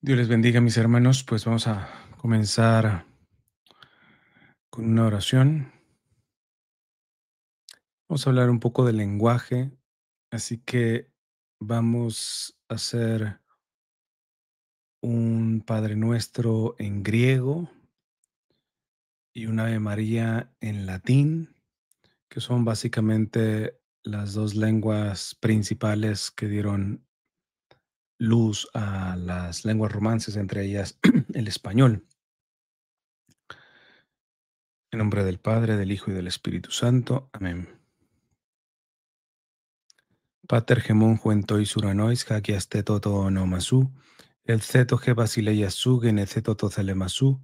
Dios les bendiga, mis hermanos. Pues vamos a comenzar con una oración. Vamos a hablar un poco del lenguaje, así que vamos a hacer un Padre Nuestro en griego y un Ave María en latín, que son básicamente las dos lenguas principales que dieron luz a las lenguas romances, entre ellas el español. En nombre del Padre, del Hijo y del Espíritu Santo. Amén. Pater gemon huentoi suranois hagiaste toto onomasu, el ceto ge basileiasu geneceto tocelemasu,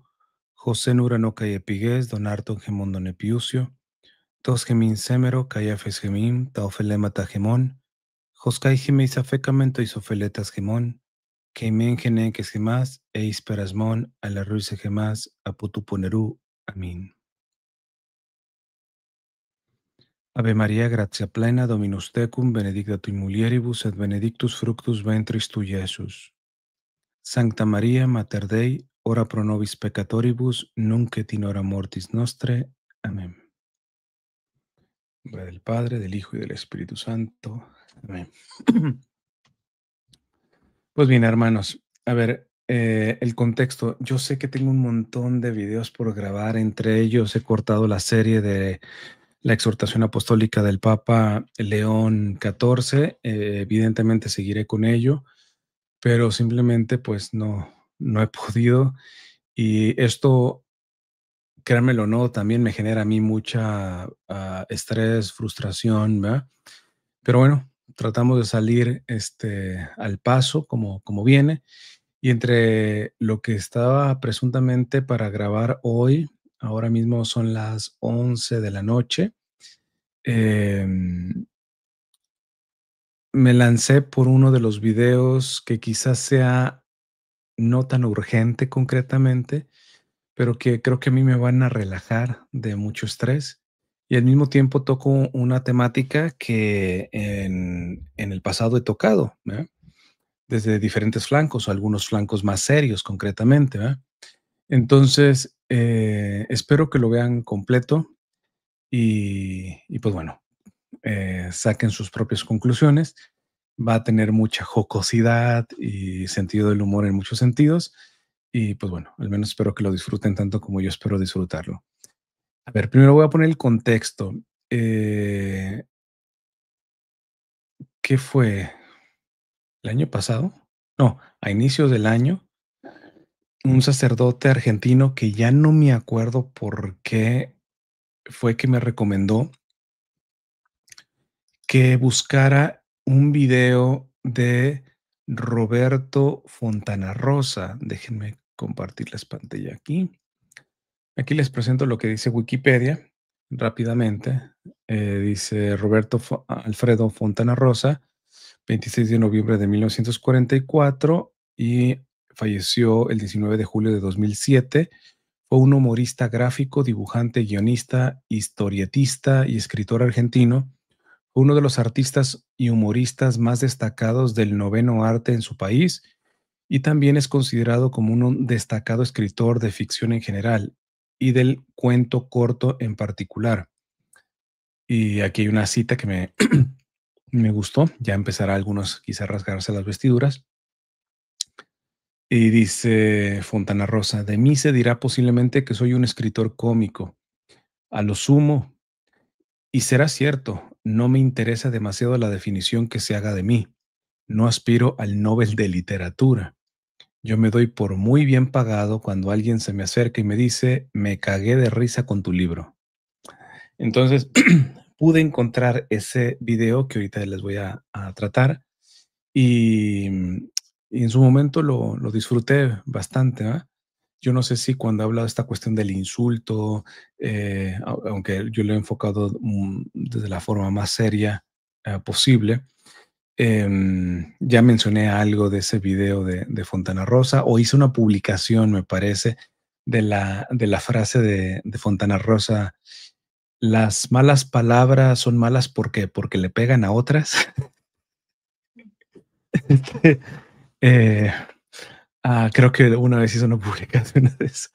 José nurano cae epigues, donarton gemon donepiucio, tos gemin semero, caiafes gemim, taofelemata gemon, Joscai gemeis afecamento isofeletas gemon, queimen geneques gemas, eis perasmon, a la ruise gemas, aputuponeru. Amén. Ave María, gratia plena, Dominus tecum, benedicta tui mulieribus, et benedictus fructus ventris tui, Iesus. Sancta María, Mater Dei, ora pro nobis peccatoribus, nunc et in hora mortis nostre. Amén. En nombre del Padre, del Hijo y del Espíritu Santo. Amén. Pues bien, hermanos, a ver, el contexto. Yo sé que tengo un montón de videos por grabar, entre ellos he cortado la serie de la exhortación apostólica del Papa León XIV. Evidentemente seguiré con ello, pero simplemente pues no he podido. Y esto, créanmelo o no, también me genera a mí mucha estrés, frustración, ¿verdad? Pero bueno, tratamos de salir al paso como viene. Y entre lo que estaba presuntamente para grabar hoy, ahora mismo son las 11 de la noche. em, Me lancé por uno de los videos que quizás sea no tan urgente concretamente, pero que creo que a mí me van a relajar de mucho estrés. Y al mismo tiempo toco una temática que en el pasado he tocado, ¿verdad? Desde diferentes flancos, o algunos flancos más serios concretamente, ¿verdad? Entonces, espero que lo vean completo y pues bueno, saquen sus propias conclusiones. Va a tener mucha jocosidad y sentido del humor en muchos sentidos. Y pues bueno, al menos espero que lo disfruten tanto como yo espero disfrutarlo. A ver, primero voy a poner el contexto. Eh, ¿Qué fue? ¿El año pasado? No, a inicios del año, un sacerdote argentino que ya no me acuerdo por qué fue que me recomendó que buscara un video de Roberto Fontana Rosa. Déjenme compartirles pantalla aquí. Aquí les presento lo que dice Wikipedia rápidamente. Dice Roberto Alfredo Fontana Rosa, 26 de noviembre de 1944 y falleció el 19 de julio de 2007. Fue un humorista gráfico, dibujante, guionista, historietista y escritor argentino, uno de los artistas y humoristas más destacados del noveno arte en su país, y también es considerado como un destacado escritor de ficción en general y del cuento corto en particular. Y aquí hay una cita que me gustó, ya empezará algunos quizá a rasgarse las vestiduras. Y dice Fontana Rosa: de mí se dirá posiblemente que soy un escritor cómico, a lo sumo, y será cierto, no me interesa demasiado la definición que se haga de mí. No aspiro al Nobel de Literatura. Yo me doy por muy bien pagado cuando alguien se me acerca y me dice, me cagué de risa con tu libro. Entonces, pude encontrar ese video que ahorita les voy a tratar y, y en su momento lo disfruté bastante, ¿va? Yo no sé si cuando habla de esta cuestión del insulto, aunque yo lo he enfocado desde la forma más seria posible. Ya mencioné algo de ese video de Fontana Rosa, o hice una publicación, me parece, de la frase de Fontana Rosa: las malas palabras son malas porque le pegan a otras. Este, eh, Creo que una vez hizo una publicación de eso.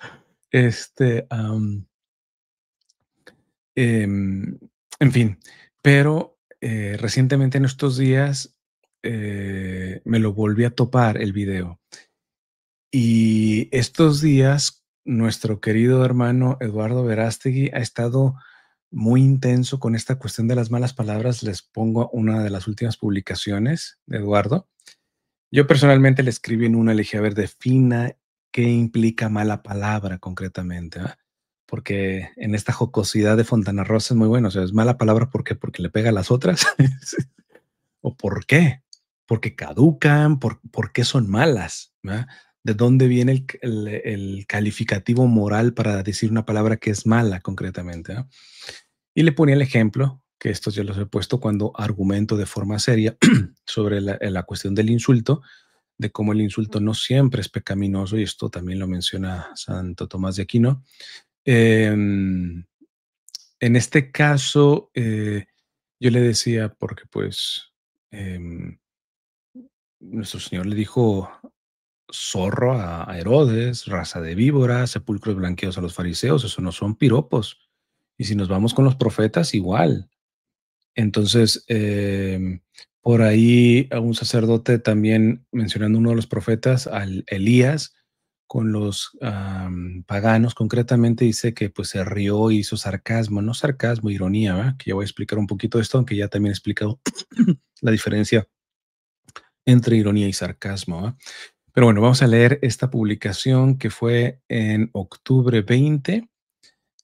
Este, em, en fin, pero recientemente en estos días me lo volví a topar el video. Y estos días, nuestro querido hermano Eduardo Verástegui ha estado muy intenso con esta cuestión de las malas palabras. Les pongo una de las últimas publicaciones de Eduardo. Yo personalmente le escribí en una, le dije, a ver, defina qué implica mala palabra concretamente, ¿ah? Porque en esta jocosidad de Fontana Rosa es muy bueno. O sea, es mala palabra, ¿por qué? Porque le pega a las otras. ¿O por qué? Porque caducan, ¿por qué son malas? ¿Verdad? ¿De dónde viene el calificativo moral para decir una palabra que es mala concretamente? ¿No? Y le ponía el ejemplo, que estos yo los he puesto cuando argumento de forma seria sobre la cuestión del insulto, de cómo el insulto no siempre es pecaminoso, y esto también lo menciona Santo Tomás de Aquino. En este caso, yo le decía, porque pues em, nuestro Señor le dijo zorro a Herodes, raza de víboras, sepulcros blanqueados a los fariseos, eso no son piropos. Y si nos vamos con los profetas, igual. Entonces, por ahí a un sacerdote también mencionando uno de los profetas, al Elías, con los paganos, concretamente dice que pues se rió y hizo sarcasmo, no sarcasmo, ironía, ¿verdad? Que ya voy a explicar un poquito de esto, aunque ya también he explicado la diferencia entre ironía y sarcasmo, ¿verdad? Pero bueno, vamos a leer esta publicación que fue en octubre 20,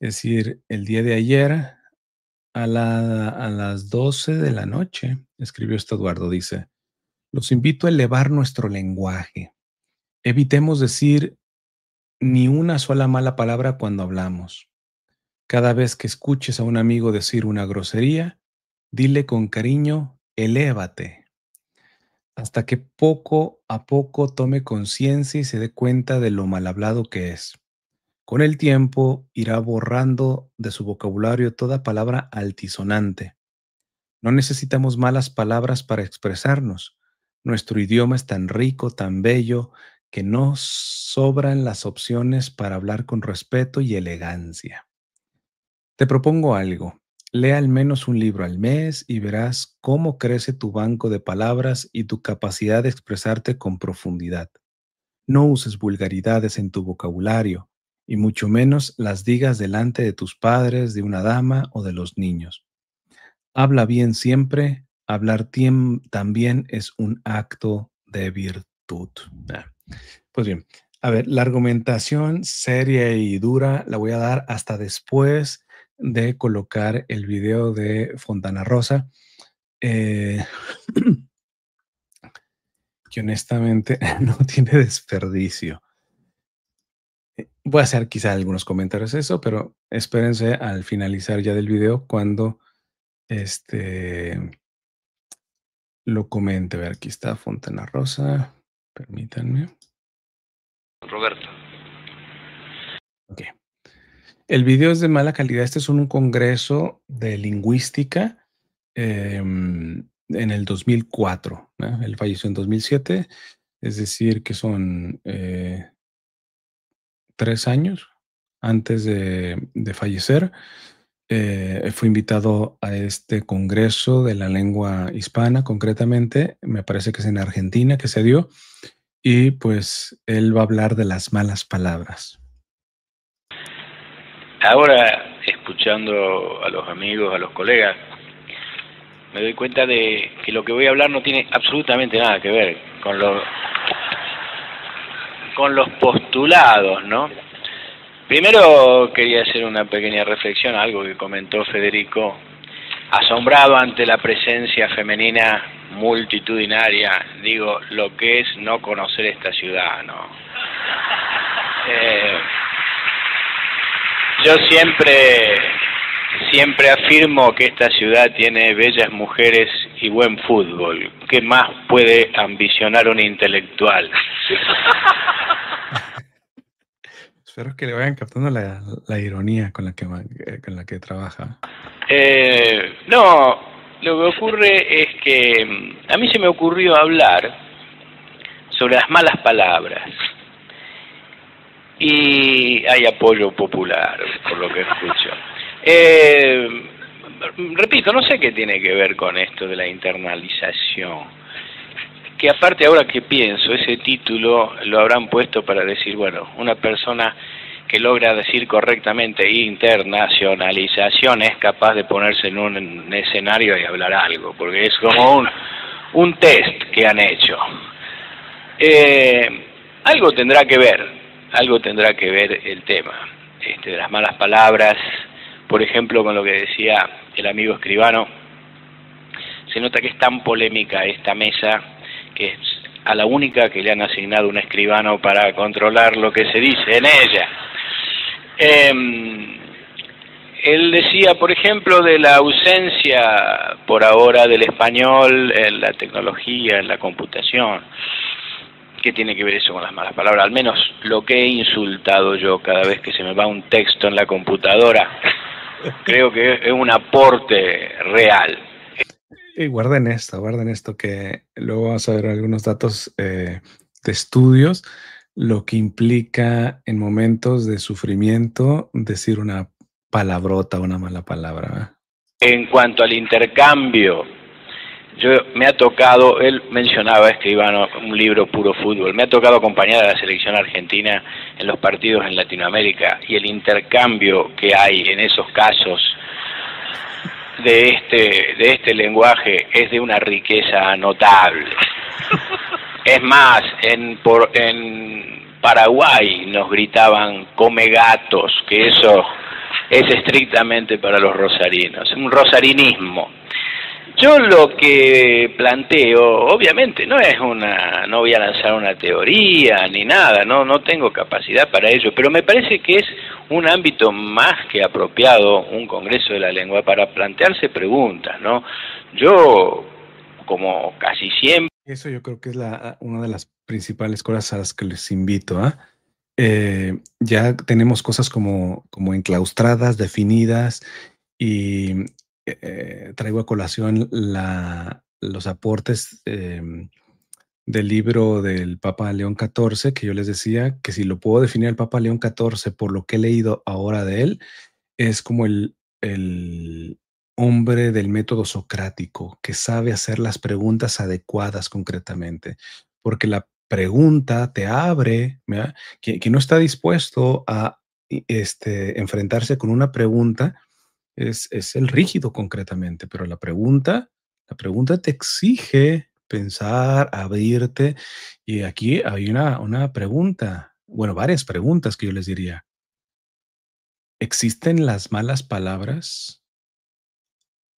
es decir, el día de ayer a las 12 de la noche. Escribió esto Eduardo, dice, los invito a elevar nuestro lenguaje. Evitemos decir ni una sola mala palabra cuando hablamos. Cada vez que escuches a un amigo decir una grosería, dile con cariño, elévate, hasta que poco a poco tome conciencia y se dé cuenta de lo mal hablado que es. Con el tiempo irá borrando de su vocabulario toda palabra altisonante. No necesitamos malas palabras para expresarnos. Nuestro idioma es tan rico, tan bello, que no sobran las opciones para hablar con respeto y elegancia. Te propongo algo. Lee al menos un libro al mes y verás cómo crece tu banco de palabras y tu capacidad de expresarte con profundidad. No uses vulgaridades en tu vocabulario, y mucho menos las digas delante de tus padres, de una dama o de los niños. Habla bien siempre, hablar también es un acto de virtud. Ah, pues bien, a ver, la argumentación seria y dura la voy a dar hasta después de colocar el video de Fontana Rosa, eh, que honestamente no tiene desperdicio. Voy a hacer quizá algunos comentarios de eso, pero espérense al finalizar ya del video cuando este, lo comente. A ver, aquí está Fontana Rosa. Permítanme. Roberto. Ok. El video es de mala calidad. Este es un congreso de lingüística en el 2004. ¿No? Él falleció en 2007, es decir, que son 3 años antes de fallecer. Fue invitado a este congreso de la lengua hispana, concretamente, me parece que es en Argentina que se dio, y pues él va a hablar de las malas palabras. Ahora, escuchando a los amigos, a los colegas, me doy cuenta de que lo que voy a hablar no tiene absolutamente nada que ver con los postulados, ¿no? Primero quería hacer una pequeña reflexión a algo que comentó Federico, asombrado ante la presencia femenina multitudinaria, digo, lo que es no conocer esta ciudad, ¿no? Yo siempre afirmo que esta ciudad tiene bellas mujeres y buen fútbol. ¿Qué más puede ambicionar un intelectual? Espero que le vayan captando la ironía con la que trabaja. No, lo que ocurre es que a mí se me ocurrió hablar sobre las malas palabras. y hay apoyo popular, por lo que escucho. Repito, no sé qué tiene que ver con esto de la internalización, que aparte ahora que pienso, ese título lo habrán puesto para decir, bueno, una persona que logra decir correctamente internacionalización es capaz de ponerse en un escenario y hablar algo, porque es como un test que han hecho. Algo tendrá que ver el tema de las malas palabras, por ejemplo, con lo que decía el amigo escribano. Se nota que es tan polémica esta mesa que es a la única que le han asignado un escribano para controlar lo que se dice en ella. Él decía, por ejemplo, de la ausencia por ahora del español en la tecnología, en la computación. ¿Qué tiene que ver eso con las malas palabras? Al menos lo que he insultado yo cada vez que se me va un texto en la computadora, creo que es un aporte real. Guarden esto, que luego vas a ver algunos datos de estudios, lo que implica en momentos de sufrimiento decir una palabrota, una mala palabra. En cuanto al intercambio, me ha tocado, él mencionaba, escribano, un libro puro fútbol, me ha tocado acompañar a la selección argentina en los partidos en Latinoamérica, y el intercambio que hay en esos casos de este lenguaje es de una riqueza notable. Es más, en Paraguay nos gritaban "come gatos", que eso es estrictamente para los rosarinos, un rosarinismo. Yo lo que planteo, obviamente, no voy a lanzar una teoría ni nada, no tengo capacidad para ello, pero me parece que es un ámbito más que apropiado, un Congreso de la Lengua, para plantearse preguntas, ¿no? Yo, como casi siempre... Eso yo creo que es una de las principales cosas a las que les invito, ya tenemos cosas como enclaustradas, definidas, y traigo a colación los aportes del libro del Papa León XIV, que yo les decía que si lo puedo definir el Papa León XIV por lo que he leído ahora de él, es como el hombre del método socrático, que sabe hacer las preguntas adecuadas concretamente, porque la pregunta te abre, ¿verdad? Que no está dispuesto a enfrentarse con una pregunta es el rígido concretamente, pero la pregunta te exige pensar, abrirte, y aquí hay una pregunta, bueno, varias preguntas que yo les diría. ¿Existen las malas palabras?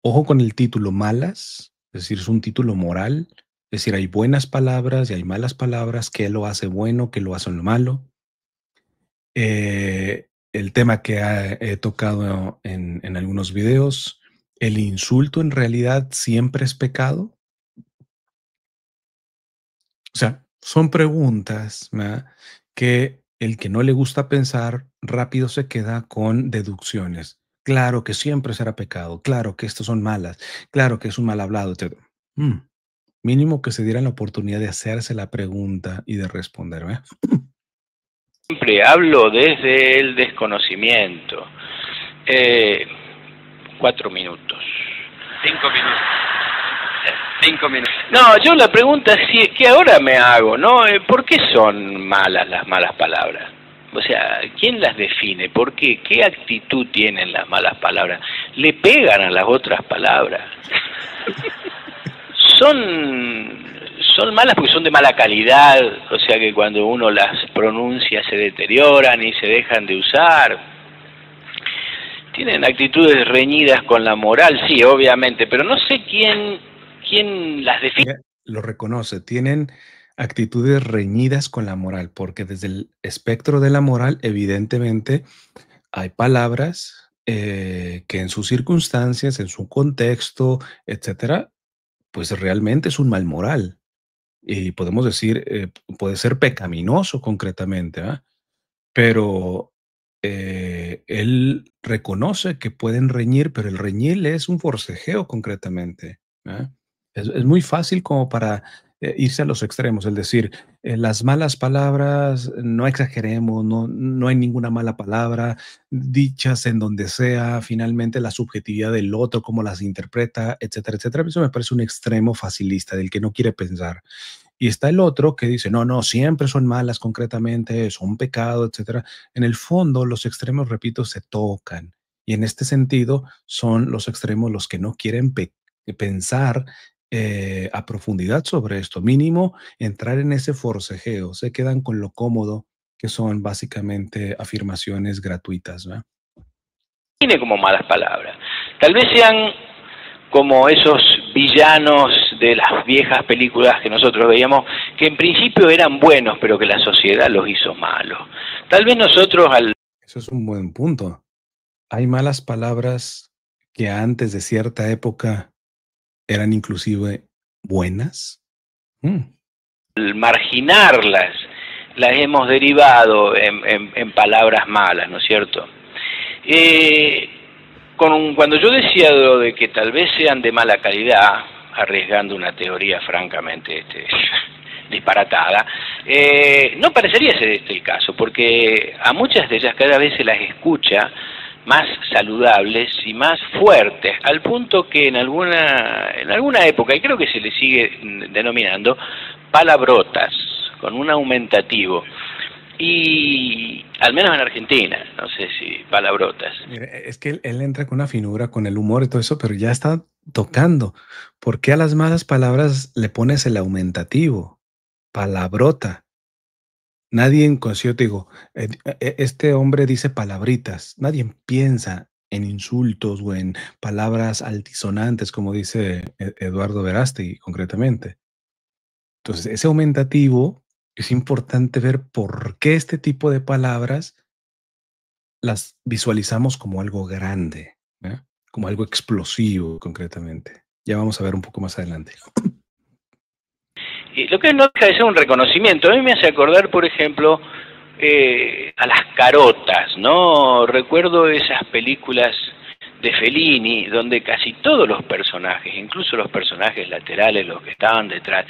Ojo con el título malas, es decir, es un título moral, es decir, hay buenas palabras y hay malas palabras, ¿qué lo hace bueno, qué lo hace malo? El tema que he tocado en algunos videos, ¿el insulto en realidad siempre es pecado? O sea, son preguntas, ¿verdad?, que el que no le gusta pensar rápido se queda con deducciones. Claro que siempre será pecado, claro que estos son malas, claro que es un mal hablado, etc. Mínimo que se dieran la oportunidad de hacerse la pregunta y de responder, ¿verdad? Siempre hablo desde el desconocimiento. 4 minutos. 5 minutos. 5 minutos. No, yo la pregunta sí, que ahora me hago, ¿no? ¿Por qué son malas las malas palabras? O sea, ¿quién las define? ¿Por qué? ¿Qué actitud tienen las malas palabras? ¿Le pegan a las otras palabras? Son malas porque son de mala calidad, o sea que cuando uno las pronuncia se deterioran y se dejan de usar. Tienen actitudes reñidas con la moral, sí, obviamente, pero no sé quién las define. Lo reconoce, tienen actitudes reñidas con la moral, porque desde el espectro de la moral, evidentemente, hay palabras que en sus circunstancias, en su contexto, etcétera, pues realmente es un mal moral. Y podemos decir, puede ser pecaminoso concretamente, ¿verdad? Pero él reconoce que pueden reñir, pero el reñir es un forcejeo concretamente, ¿verdad? Es muy fácil como para irse a los extremos, es decir, las malas palabras, no exageremos, no hay ninguna mala palabra, dichas en donde sea, finalmente la subjetividad del otro, cómo las interpreta, etcétera, etcétera. Eso me parece un extremo facilista, del que no quiere pensar. Y está el otro que dice, no, no, siempre son malas concretamente, son pecado, etcétera. En el fondo, los extremos, repito, se tocan. Y en este sentido, son los extremos los que no quieren pensar a profundidad sobre esto. Mínimo, entrar en ese forcejeo. Se quedan con lo cómodo, que son básicamente afirmaciones gratuitas, ¿verdad? Tiene como malas palabras. Tal vez sean como esos villanos de las viejas películas que nosotros veíamos, que en principio eran buenos, pero que la sociedad los hizo malos. Tal vez nosotros al... Eso es un buen punto. Hay malas palabras que antes de cierta época eran inclusive buenas. Al marginarlas, las hemos derivado en palabras malas, ¿no es cierto? Cuando yo decía lo de que tal vez sean de mala calidad, arriesgando una teoría francamente disparatada, no parecería ser este el caso, porque a muchas de ellas cada vez se las escucha más saludables y más fuertes, al punto que en alguna época, y creo que se le sigue denominando, palabrotas, con un aumentativo. Y al menos en Argentina, no sé si palabrotas. Mire, es que él entra con una finura, con el humor y todo eso, pero ya está tocando. ¿Por qué a las malas palabras le pones el aumentativo? Palabrota. Nadie en concierto, digo, este hombre dice palabritas. Nadie piensa en insultos o en palabras altisonantes, como dice Eduardo Verástegui, concretamente. Entonces, ese aumentativo es importante ver por qué este tipo de palabras las visualizamos como algo grande, ¿eh? Como algo explosivo, concretamente. Ya vamos a ver un poco más adelante. Y lo que no deja de ser un reconocimiento. A mí me hace acordar, por ejemplo, a las carotas, ¿no? Recuerdo esas películas de Fellini, donde casi todos los personajes, incluso los personajes laterales, los que estaban detrás,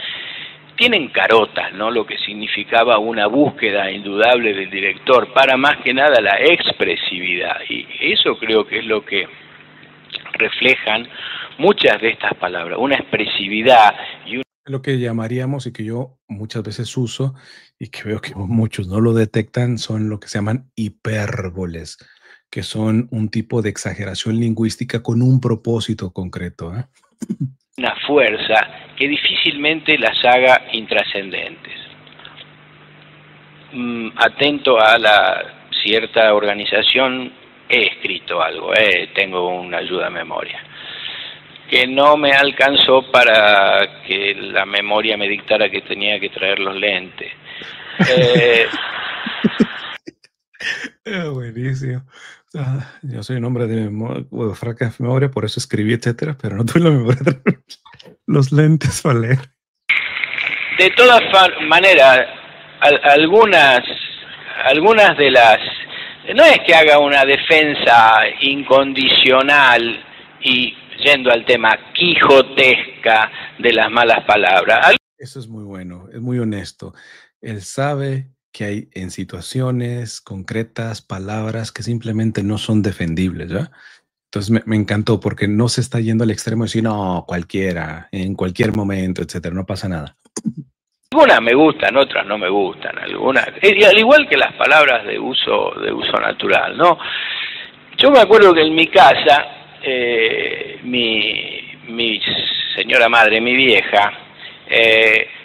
tienen carotas, ¿no? Lo que significaba una búsqueda indudable del director para más que nada la expresividad. Y eso creo que es lo que reflejan muchas de estas palabras, una expresividad y lo que llamaríamos y que yo muchas veces uso y que veo que muchos no lo detectan son lo que se llaman hipérboles, que son un tipo de exageración lingüística con un propósito concreto, ¿eh? Una fuerza que difícilmente las haga intrascendentes. Atento a la cierta organización, he escrito algo, tengo una ayuda a memoria, que no me alcanzó para que la memoria me dictara que tenía que traer los lentes. Buenísimo. Yo soy un hombre de franca memoria, por eso escribí, etcétera, pero no tuve la memoria de los lentes para leer. De todas maneras, algunas de las... No es que haga una defensa incondicional y, yendo al tema, quijotesca de las malas palabras. Eso es muy bueno, es muy honesto. Él sabe que hay en situaciones concretas palabras que simplemente no son defendibles, ¿ya? Entonces me encantó porque no se está yendo al extremo de decir, no, cualquiera, en cualquier momento, etcétera, no pasa nada. Algunas me gustan, otras no me gustan, algunas, al igual que las palabras de uso natural, ¿no? Yo me acuerdo que en mi casa, mi señora madre, mi vieja,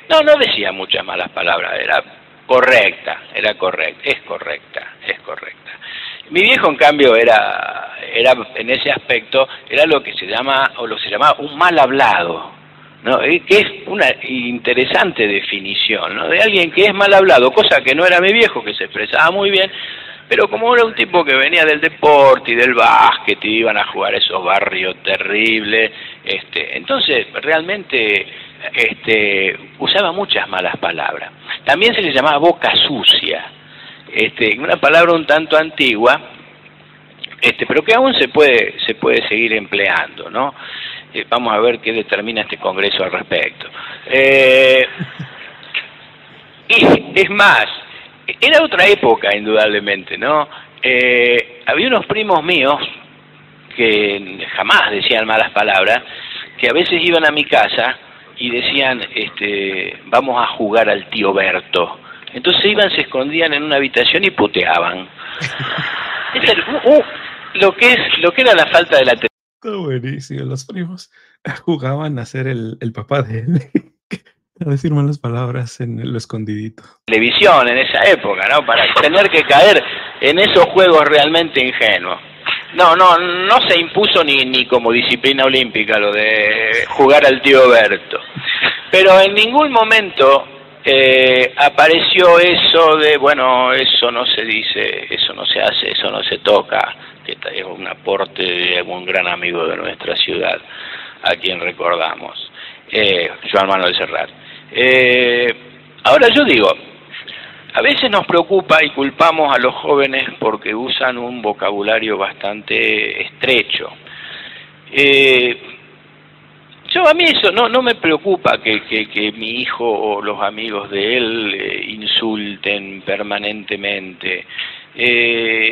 no decía muchas malas palabras, es correcta. Mi viejo, en cambio, era en ese aspecto, era lo que se llama, o lo que se llamaba un mal hablado, ¿no? Que es una interesante definición, ¿no? De alguien que es mal hablado, cosa que no era mi viejo, que se expresaba muy bien, pero como era un tipo que venía del deporte y del básquet y iban a jugar esos barrios terribles, entonces realmente usaba muchas malas palabras. También se le llamaba boca sucia, una palabra un tanto antigua, pero que aún se puede seguir empleando, ¿no? Vamos a ver qué determina este Congreso al respecto. Y es más, era otra época, indudablemente, ¿no? Había unos primos míos que jamás decían malas palabras, que a veces iban a mi casa y decían, vamos a jugar al tío Berto. Entonces iban, se escondían en una habitación y puteaban. Lo que era la falta de la Está buenísimo. Los primos jugaban a ser el papá de él, a decir malas palabras en lo escondidito. televisión en esa época, ¿no? Para tener que caer en esos juegos realmente ingenuos. No se impuso ni como disciplina olímpica lo de jugar al tío Berto. Pero en ningún momento apareció eso de, bueno, eso no se dice, eso no se hace, eso no se toca, que es un aporte de un gran amigo de nuestra ciudad, a quien recordamos, Joan Manuel Serrat. Ahora yo digo, a veces nos preocupa y culpamos a los jóvenes porque usan un vocabulario bastante estrecho. A mí eso no me preocupa que mi hijo o los amigos de él insulten permanentemente.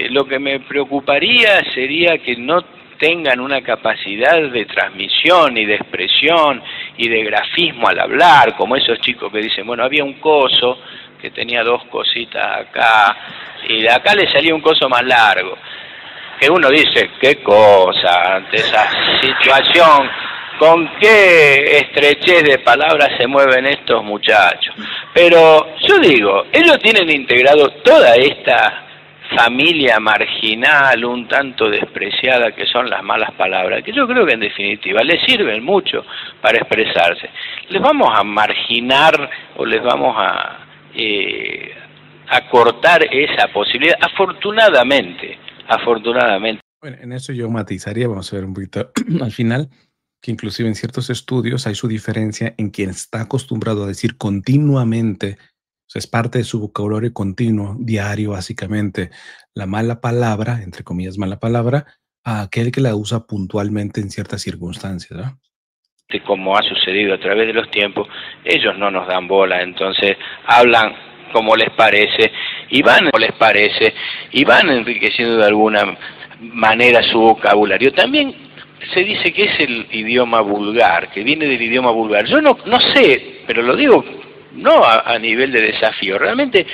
Lo que me preocuparía sería que no tengan una capacidad de transmisión y de expresión y de grafismo al hablar, como esos chicos que dicen, bueno, había un coso que tenía dos cositas acá, y de acá le salía un coso más largo. Que uno dice, qué cosa, ante esa situación, con qué estrechez de palabras se mueven estos muchachos. Pero yo digo, ellos tienen integrado toda esta familia marginal, un tanto despreciada, que son las malas palabras, que yo creo que en definitiva les sirven mucho para expresarse. ¿Les vamos a marginar o les vamos a cortar esa posibilidad? Afortunadamente. Bueno, en eso yo matizaría, vamos a ver un poquito al final, que inclusive en ciertos estudios hay su diferencia en quien está acostumbrado a decir continuamente, o sea, es parte de su vocabulario continuo, diario, básicamente, la mala palabra, entre comillas, mala palabra, a aquel que la usa puntualmente en ciertas circunstancias, ¿no? Como ha sucedido a través de los tiempos, ellos no nos dan bola, entonces hablan como les parece y van enriqueciendo de alguna manera su vocabulario. También se dice que es el idioma vulgar, que viene del idioma vulgar. Yo no sé, pero lo digo no a nivel de desafío, realmente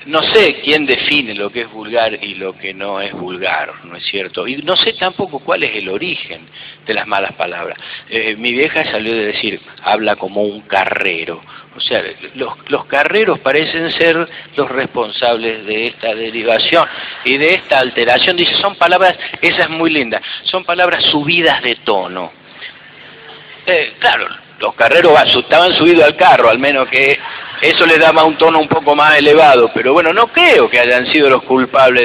no sé quién define lo que es vulgar y lo que no es vulgar, ¿no es cierto? Y no sé tampoco cuál es el origen de las malas palabras. Mi vieja salió de decir, habla como un carrero. O sea, los carreros parecen ser los responsables de esta derivación y de esta alteración. Dice, son palabras, esa es muy linda, son palabras subidas de tono. Claro, los carreros estaban subidos al carro, al menos que eso le daba un tono un poco más elevado, pero bueno, no creo que hayan sido los culpables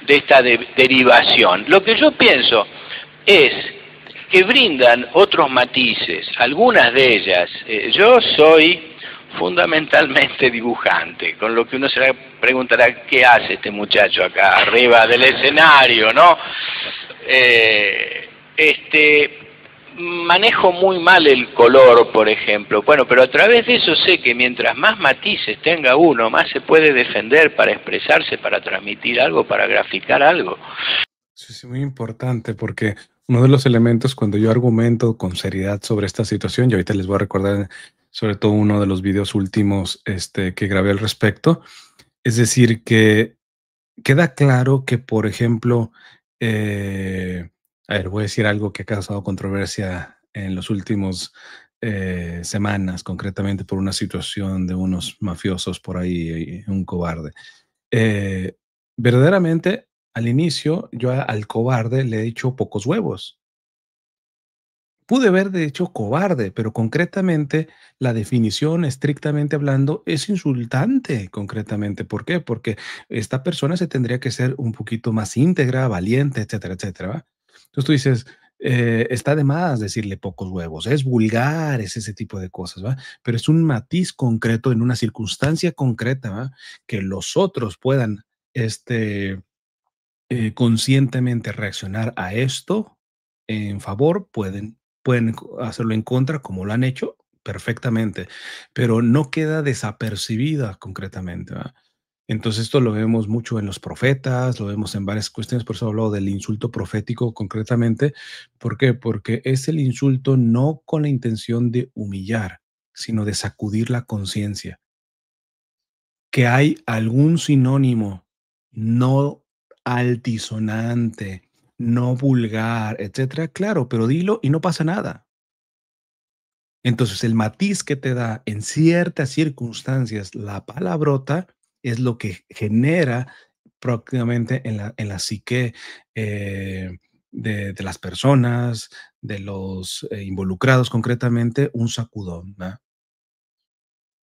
de esta derivación. Lo que yo pienso es que brindan otros matices, algunas de ellas. Yo soy fundamentalmente dibujante, con lo que uno se preguntará, ¿qué hace este muchacho acá arriba del escenario, no? Manejo muy mal el color, por ejemplo. Bueno, pero a través de eso sé que mientras más matices tenga uno, más se puede defender para expresarse, para transmitir algo, para graficar algo. Eso es muy importante porque uno de los elementos cuando yo argumento con seriedad sobre esta situación, y ahorita les voy a recordar sobre todo uno de los videos últimos que grabé al respecto, es decir, que queda claro que, por ejemplo, a ver, voy a decir algo que ha causado controversia en los últimos semanas, concretamente por una situación de unos mafiosos por ahí, un cobarde. Verdaderamente, al inicio, yo al cobarde le he dicho pocos huevos. Pude haber de hecho cobarde, pero concretamente la definición, estrictamente hablando, es insultante, concretamente. ¿Por qué? Porque esta persona se tendría que ser un poquito más íntegra, valiente, etcétera, etcétera, ¿va? Entonces tú dices, está de más decirle pocos huevos, es vulgar, es ese tipo de cosas, ¿va? Pero es un matiz concreto en una circunstancia concreta, ¿va? Que los otros puedan, conscientemente reaccionar a esto en favor, pueden pueden hacerlo en contra, como lo han hecho perfectamente, pero no queda desapercibida concretamente, ¿verdad? Entonces, esto lo vemos mucho en los profetas, lo vemos en varias cuestiones, por eso hablo del insulto profético concretamente. ¿Por qué? Porque es el insulto no con la intención de humillar, sino de sacudir la conciencia. Que hay algún sinónimo no altisonante, no vulgar, etcétera, claro, pero dilo y no pasa nada. Entonces, el matiz que te da en ciertas circunstancias la palabrota es lo que genera prácticamente en la psique de las personas, de los involucrados concretamente, un sacudón, ¿verdad?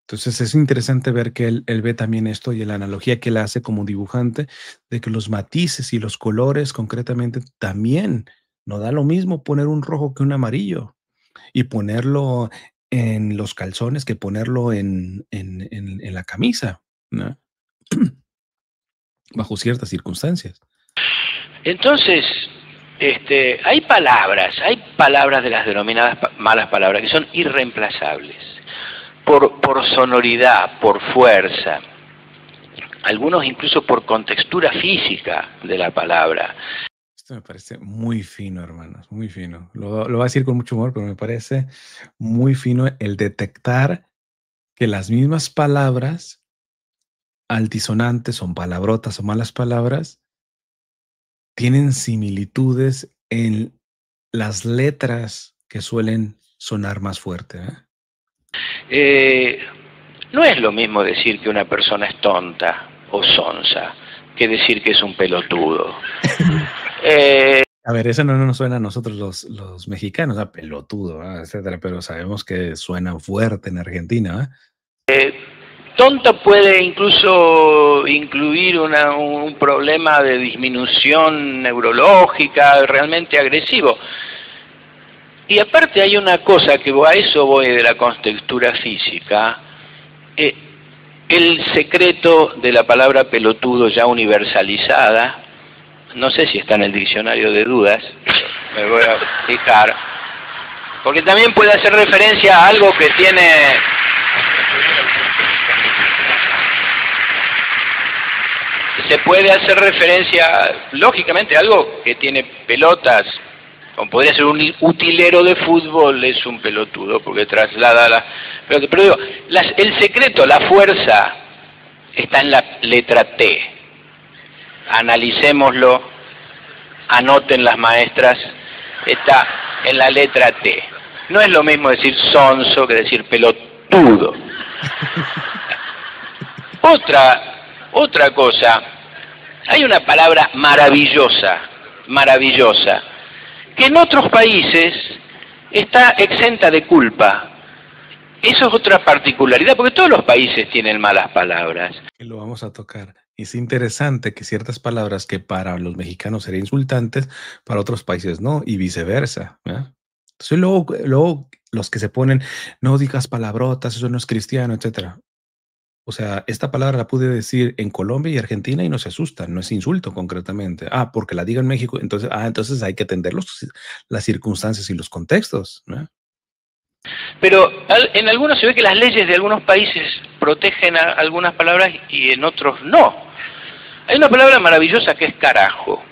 Entonces es interesante ver que él ve también esto y la analogía que él hace como dibujante de que los matices y los colores concretamente también no da lo mismo poner un rojo que un amarillo y ponerlo en los calzones que ponerlo en la camisa, ¿no? Bajo ciertas circunstancias. Entonces, hay palabras de las denominadas malas palabras que son irreemplazables, por sonoridad, por fuerza, algunos incluso por contextura física de la palabra. Esto me parece muy fino, hermanos, muy fino. Lo voy a decir con mucho humor, pero me parece muy fino el detectar que las mismas palabras altisonantes, son palabrotas o malas palabras, tienen similitudes en las letras que suelen sonar más fuerte, ¿eh? No es lo mismo decir que una persona es tonta o sonsa que decir que es un pelotudo. A ver, eso no nos suena a nosotros los mexicanos, a pelotudo, etcétera, pero sabemos que suena fuerte en Argentina, Tonto puede incluso incluir un problema de disminución neurológica realmente agresivo. Y aparte hay una cosa que a eso voy de la contextura física. El secreto de la palabra pelotudo ya universalizada, no sé si está en el diccionario de dudas, me voy a fijar, porque también puede hacer referencia a algo que tiene... Se puede hacer referencia, lógicamente, a algo que tiene pelotas, como podría ser un utilero de fútbol, es un pelotudo, porque traslada la pelota. Pero digo, el secreto, la fuerza, está en la letra T. Analicémoslo, anoten las maestras, está en la letra T. No es lo mismo decir sonso que decir pelotudo. Otra cosa, hay una palabra maravillosa, que en otros países está exenta de culpa. Eso es otra particularidad, porque todos los países tienen malas palabras. Lo vamos a tocar. Es interesante que ciertas palabras que para los mexicanos serían insultantes, para otros países no, y viceversa, ¿verdad? Entonces luego los que se ponen, no digas palabrotas, eso no es cristiano, etcétera. O sea, esta palabra la pude decir en Colombia y Argentina y no se asustan, no es insulto concretamente. Porque la diga en México, entonces hay que atender las circunstancias y los contextos, ¿no? Pero en algunos se ve que las leyes de algunos países protegen a algunas palabras y en otros no. Hay una palabra maravillosa que es carajo.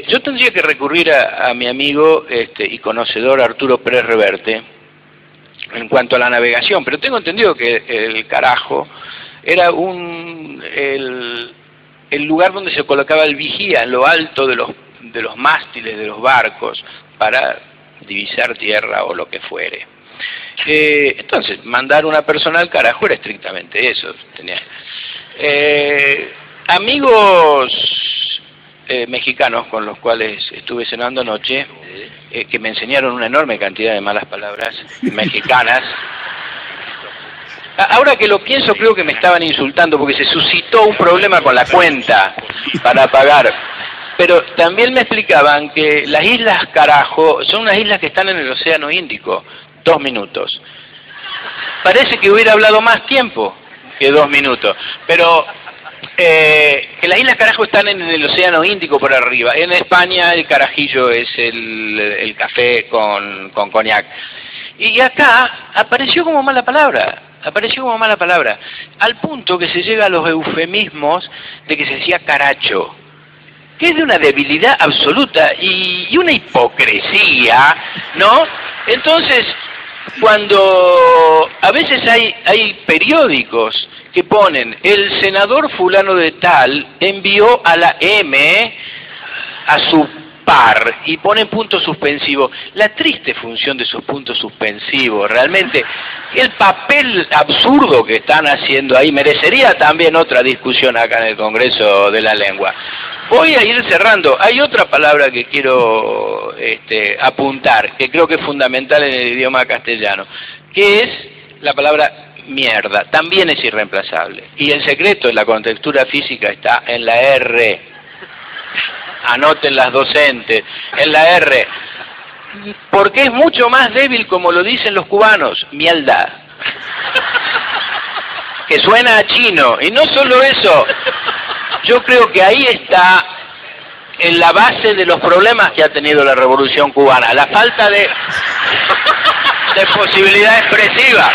Yo tendría que recurrir a mi amigo y conocedor Arturo Pérez Reverte en cuanto a la navegación, pero tengo entendido que el carajo era el lugar donde se colocaba el vigía en lo alto de los mástiles de los barcos para divisar tierra o lo que fuere. Entonces, mandar una persona al carajo era estrictamente eso. Tenía amigos mexicanos con los cuales estuve cenando anoche, que me enseñaron una enorme cantidad de malas palabras mexicanas. Ahora que lo pienso, creo que me estaban insultando porque se suscitó un problema con la cuenta para pagar. Pero también me explicaban que las islas Carajo son unas islas que están en el Océano Índico. 2 minutos. Parece que hubiera hablado más tiempo que 2 minutos. Pero Que las Islas Carajo están en el Océano Índico por arriba. En España el carajillo es el café con coñac. Y acá apareció como mala palabra. Apareció como mala palabra. Al punto que se llega a los eufemismos de que se decía caracho, que es de una debilidad absoluta y una hipocresía, ¿no? Entonces, cuando a veces hay periódicos que ponen, el senador fulano de tal envió a la M a su par y ponen punto suspensivo. La triste función de esos puntos suspensivos, realmente, el papel absurdo que están haciendo ahí merecería también otra discusión acá en el Congreso de la Lengua. Voy a ir cerrando. Hay otra palabra que quiero apuntar, que creo que es fundamental en el idioma castellano, que es la palabra mierda. También es irreemplazable. Y el secreto en la contextura física está en la R. Anoten las docentes, en la R. Porque es mucho más débil, como lo dicen los cubanos, mierda. Que suena a chino. Y no solo eso. Yo creo que ahí está en la base de los problemas que ha tenido la Revolución Cubana, la falta de posibilidad expresiva.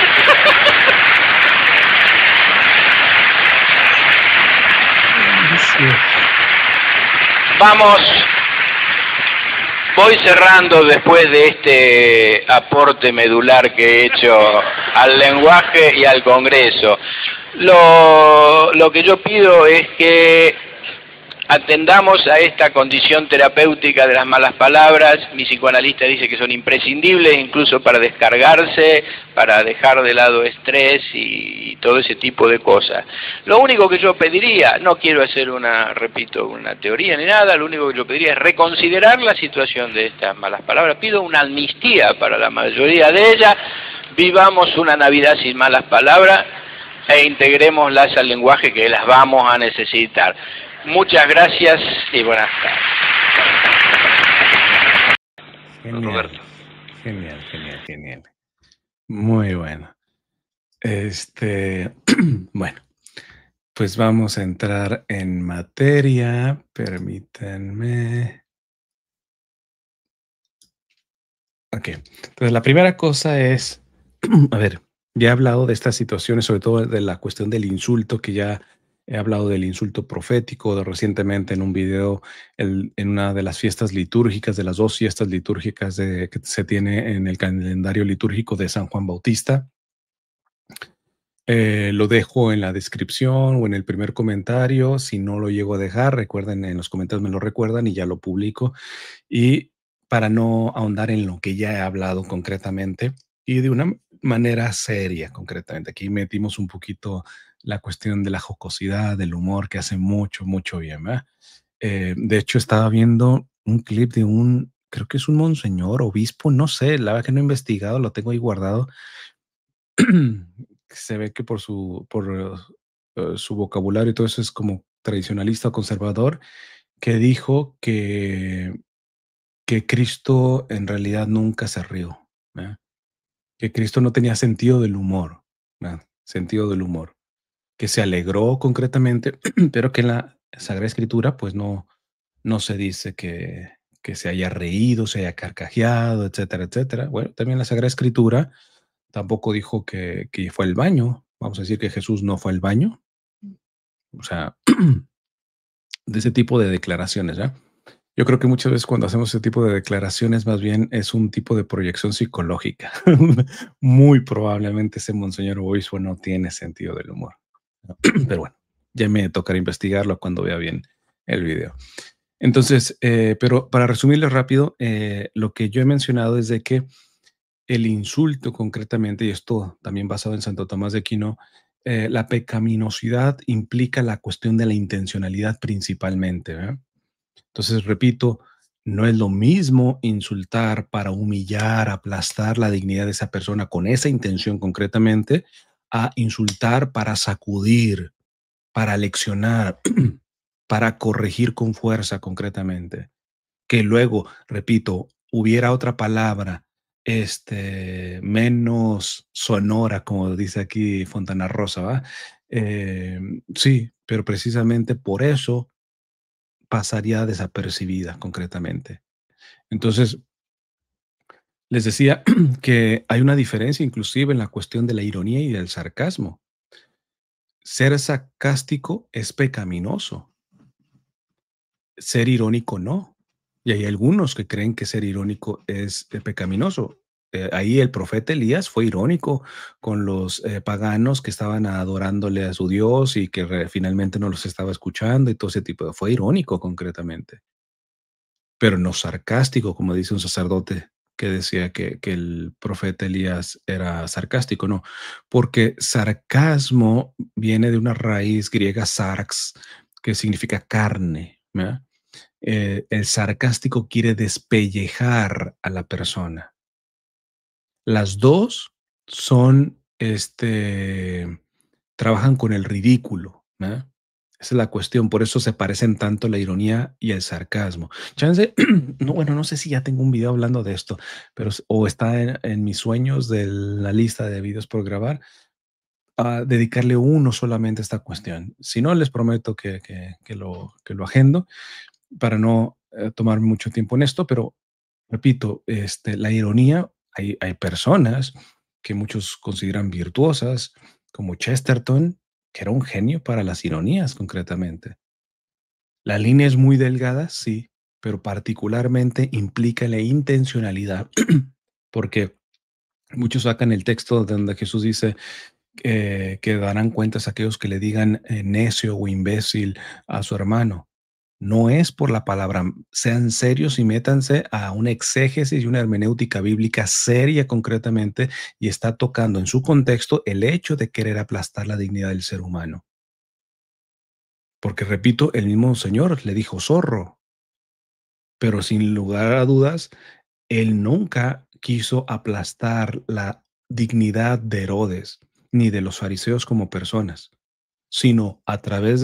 Vamos, voy cerrando después de este aporte medular que he hecho al lenguaje y al Congreso. Lo que yo pido es que atendamos a esta condición terapéutica de las malas palabras. Mi psicoanalista dice que son imprescindibles incluso para descargarse, para dejar de lado estrés y todo ese tipo de cosas. Lo único que yo pediría, no quiero hacer una teoría ni nada, lo único que yo pediría es reconsiderar la situación de estas malas palabras. Pido una amnistía para la mayoría de ellas, vivamos una Navidad sin malas palabras e integrémoslas al lenguaje que las vamos a necesitar. Muchas gracias y buenas tardes. Genial, genial, genial, genial. Muy bueno. Bueno, pues vamos a entrar en materia. Permítanme. Ok, entonces la primera cosa es, a ver, ya he hablado de estas situaciones, sobre todo de la cuestión del insulto, que ya he hablado del insulto profético recientemente en un video, en una de las fiestas litúrgicas, de las 2 fiestas litúrgicas que se tiene en el calendario litúrgico de San Juan Bautista. Lo dejo en la descripción o en el primer comentario. Si no lo llego a dejar, recuerden, en los comentarios me lo recuerdan y ya lo publico. Y para no ahondar en lo que ya he hablado concretamente y de una manera seria concretamente. Aquí metimos un poquito la cuestión de la jocosidad, del humor, que hace mucho, mucho bien, ¿verdad? De hecho, estaba viendo un clip de creo que es un monseñor, obispo, no sé, la verdad que no he investigado, lo tengo ahí guardado. Se ve que por su vocabulario y todo eso es como tradicionalista o conservador, que dijo que Cristo en realidad nunca se rió, ¿verdad? Que Cristo no tenía sentido del humor, ¿verdad? Sentido del humor, que se alegró concretamente, pero que en la Sagrada Escritura pues no se dice que se haya reído, se haya carcajeado, etcétera, etcétera. Bueno, también la Sagrada Escritura tampoco dijo que fue al baño. Vamos a decir que Jesús no fue al baño. O sea, de ese tipo de declaraciones, ¿ya? Yo creo que muchas veces cuando hacemos ese tipo de declaraciones, más bien es un tipo de proyección psicológica. Muy probablemente ese monseñor obispo no tiene sentido del humor. Pero bueno, ya me tocará investigarlo cuando vea bien el video. Entonces, pero para resumirlo rápido, lo que yo he mencionado es de que el insulto concretamente, y esto también basado en Santo Tomás de Aquino, la pecaminosidad implica la cuestión de la intencionalidad principalmente, ¿verdad? Entonces, repito, no es lo mismo insultar para humillar, aplastar la dignidad de esa persona con esa intención concretamente, a insultar para sacudir, para leccionar, para corregir con fuerza concretamente. Que luego, repito, hubiera otra palabra menos sonora, como dice aquí Fontana Rosa, ¿va? Sí, pero precisamente por eso pasaría desapercibida concretamente. Entonces, les decía que hay una diferencia inclusive en la cuestión de la ironía y del sarcasmo. Ser sarcástico es pecaminoso, ser irónico no. Y hay algunos que creen que ser irónico es pecaminoso. Ahí el profeta Elías fue irónico con los paganos que estaban adorándole a su Dios y que finalmente no los estaba escuchando y todo ese tipo de... Fue irónico concretamente, pero no sarcástico, como dice un sacerdote que decía que el profeta Elías era sarcástico, no, porque sarcasmo viene de una raíz griega sarx, que significa carne, ¿verdad? El sarcástico quiere despellejar a la persona. Las dos son, trabajan con el ridículo, ¿verdad? Esa es la cuestión, por eso se parecen tanto la ironía y el sarcasmo. Chance, no, bueno, no sé si ya tengo un video hablando de esto, pero o está en mis sueños de la lista de videos por grabar, a dedicarle uno solamente a esta cuestión. Si no, les prometo que lo agendo para no tomar mucho tiempo en esto, pero repito, la ironía, hay personas que muchos consideran virtuosas, como Chesterton, que era un genio para las ironías concretamente. La línea es muy delgada, sí, pero particularmente implica la intencionalidad, porque muchos sacan el texto donde Jesús dice que darán cuentas a aquellos que le digan necio o imbécil a su hermano. No es por la palabra, sean serios y métanse a una exégesis y una hermenéutica bíblica seria concretamente, y está tocando en su contexto el hecho de querer aplastar la dignidad del ser humano. Porque repito, el mismo Señor le dijo zorro, pero sin lugar a dudas, él nunca quiso aplastar la dignidad de Herodes ni de los fariseos como personas, sino a través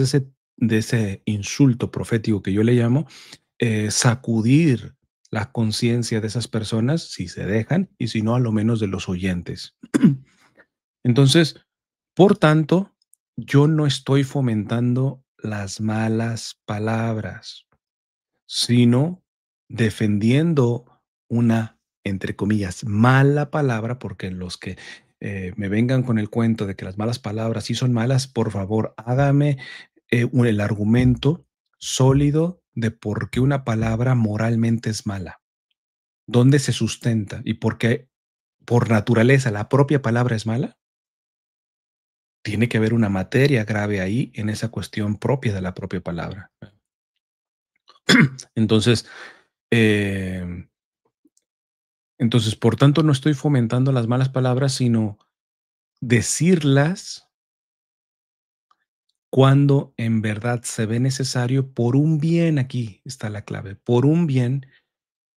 de ese insulto profético que yo le llamo, sacudir la conciencia de esas personas, si se dejan, y si no, a lo menos de los oyentes. Entonces, por tanto, yo no estoy fomentando las malas palabras, sino defendiendo una, entre comillas, mala palabra, porque los que me vengan con el cuento de que las malas palabras sí son malas, por favor, hágame el argumento sólido de por qué una palabra moralmente es mala, dónde se sustenta y por qué por naturaleza la propia palabra es mala. Tiene que haber una materia grave ahí en esa cuestión propia de la propia palabra. Entonces, eh, por tanto, no estoy fomentando las malas palabras, sino decirlas cuando en verdad se ve necesario por un bien, aquí está la clave, por un bien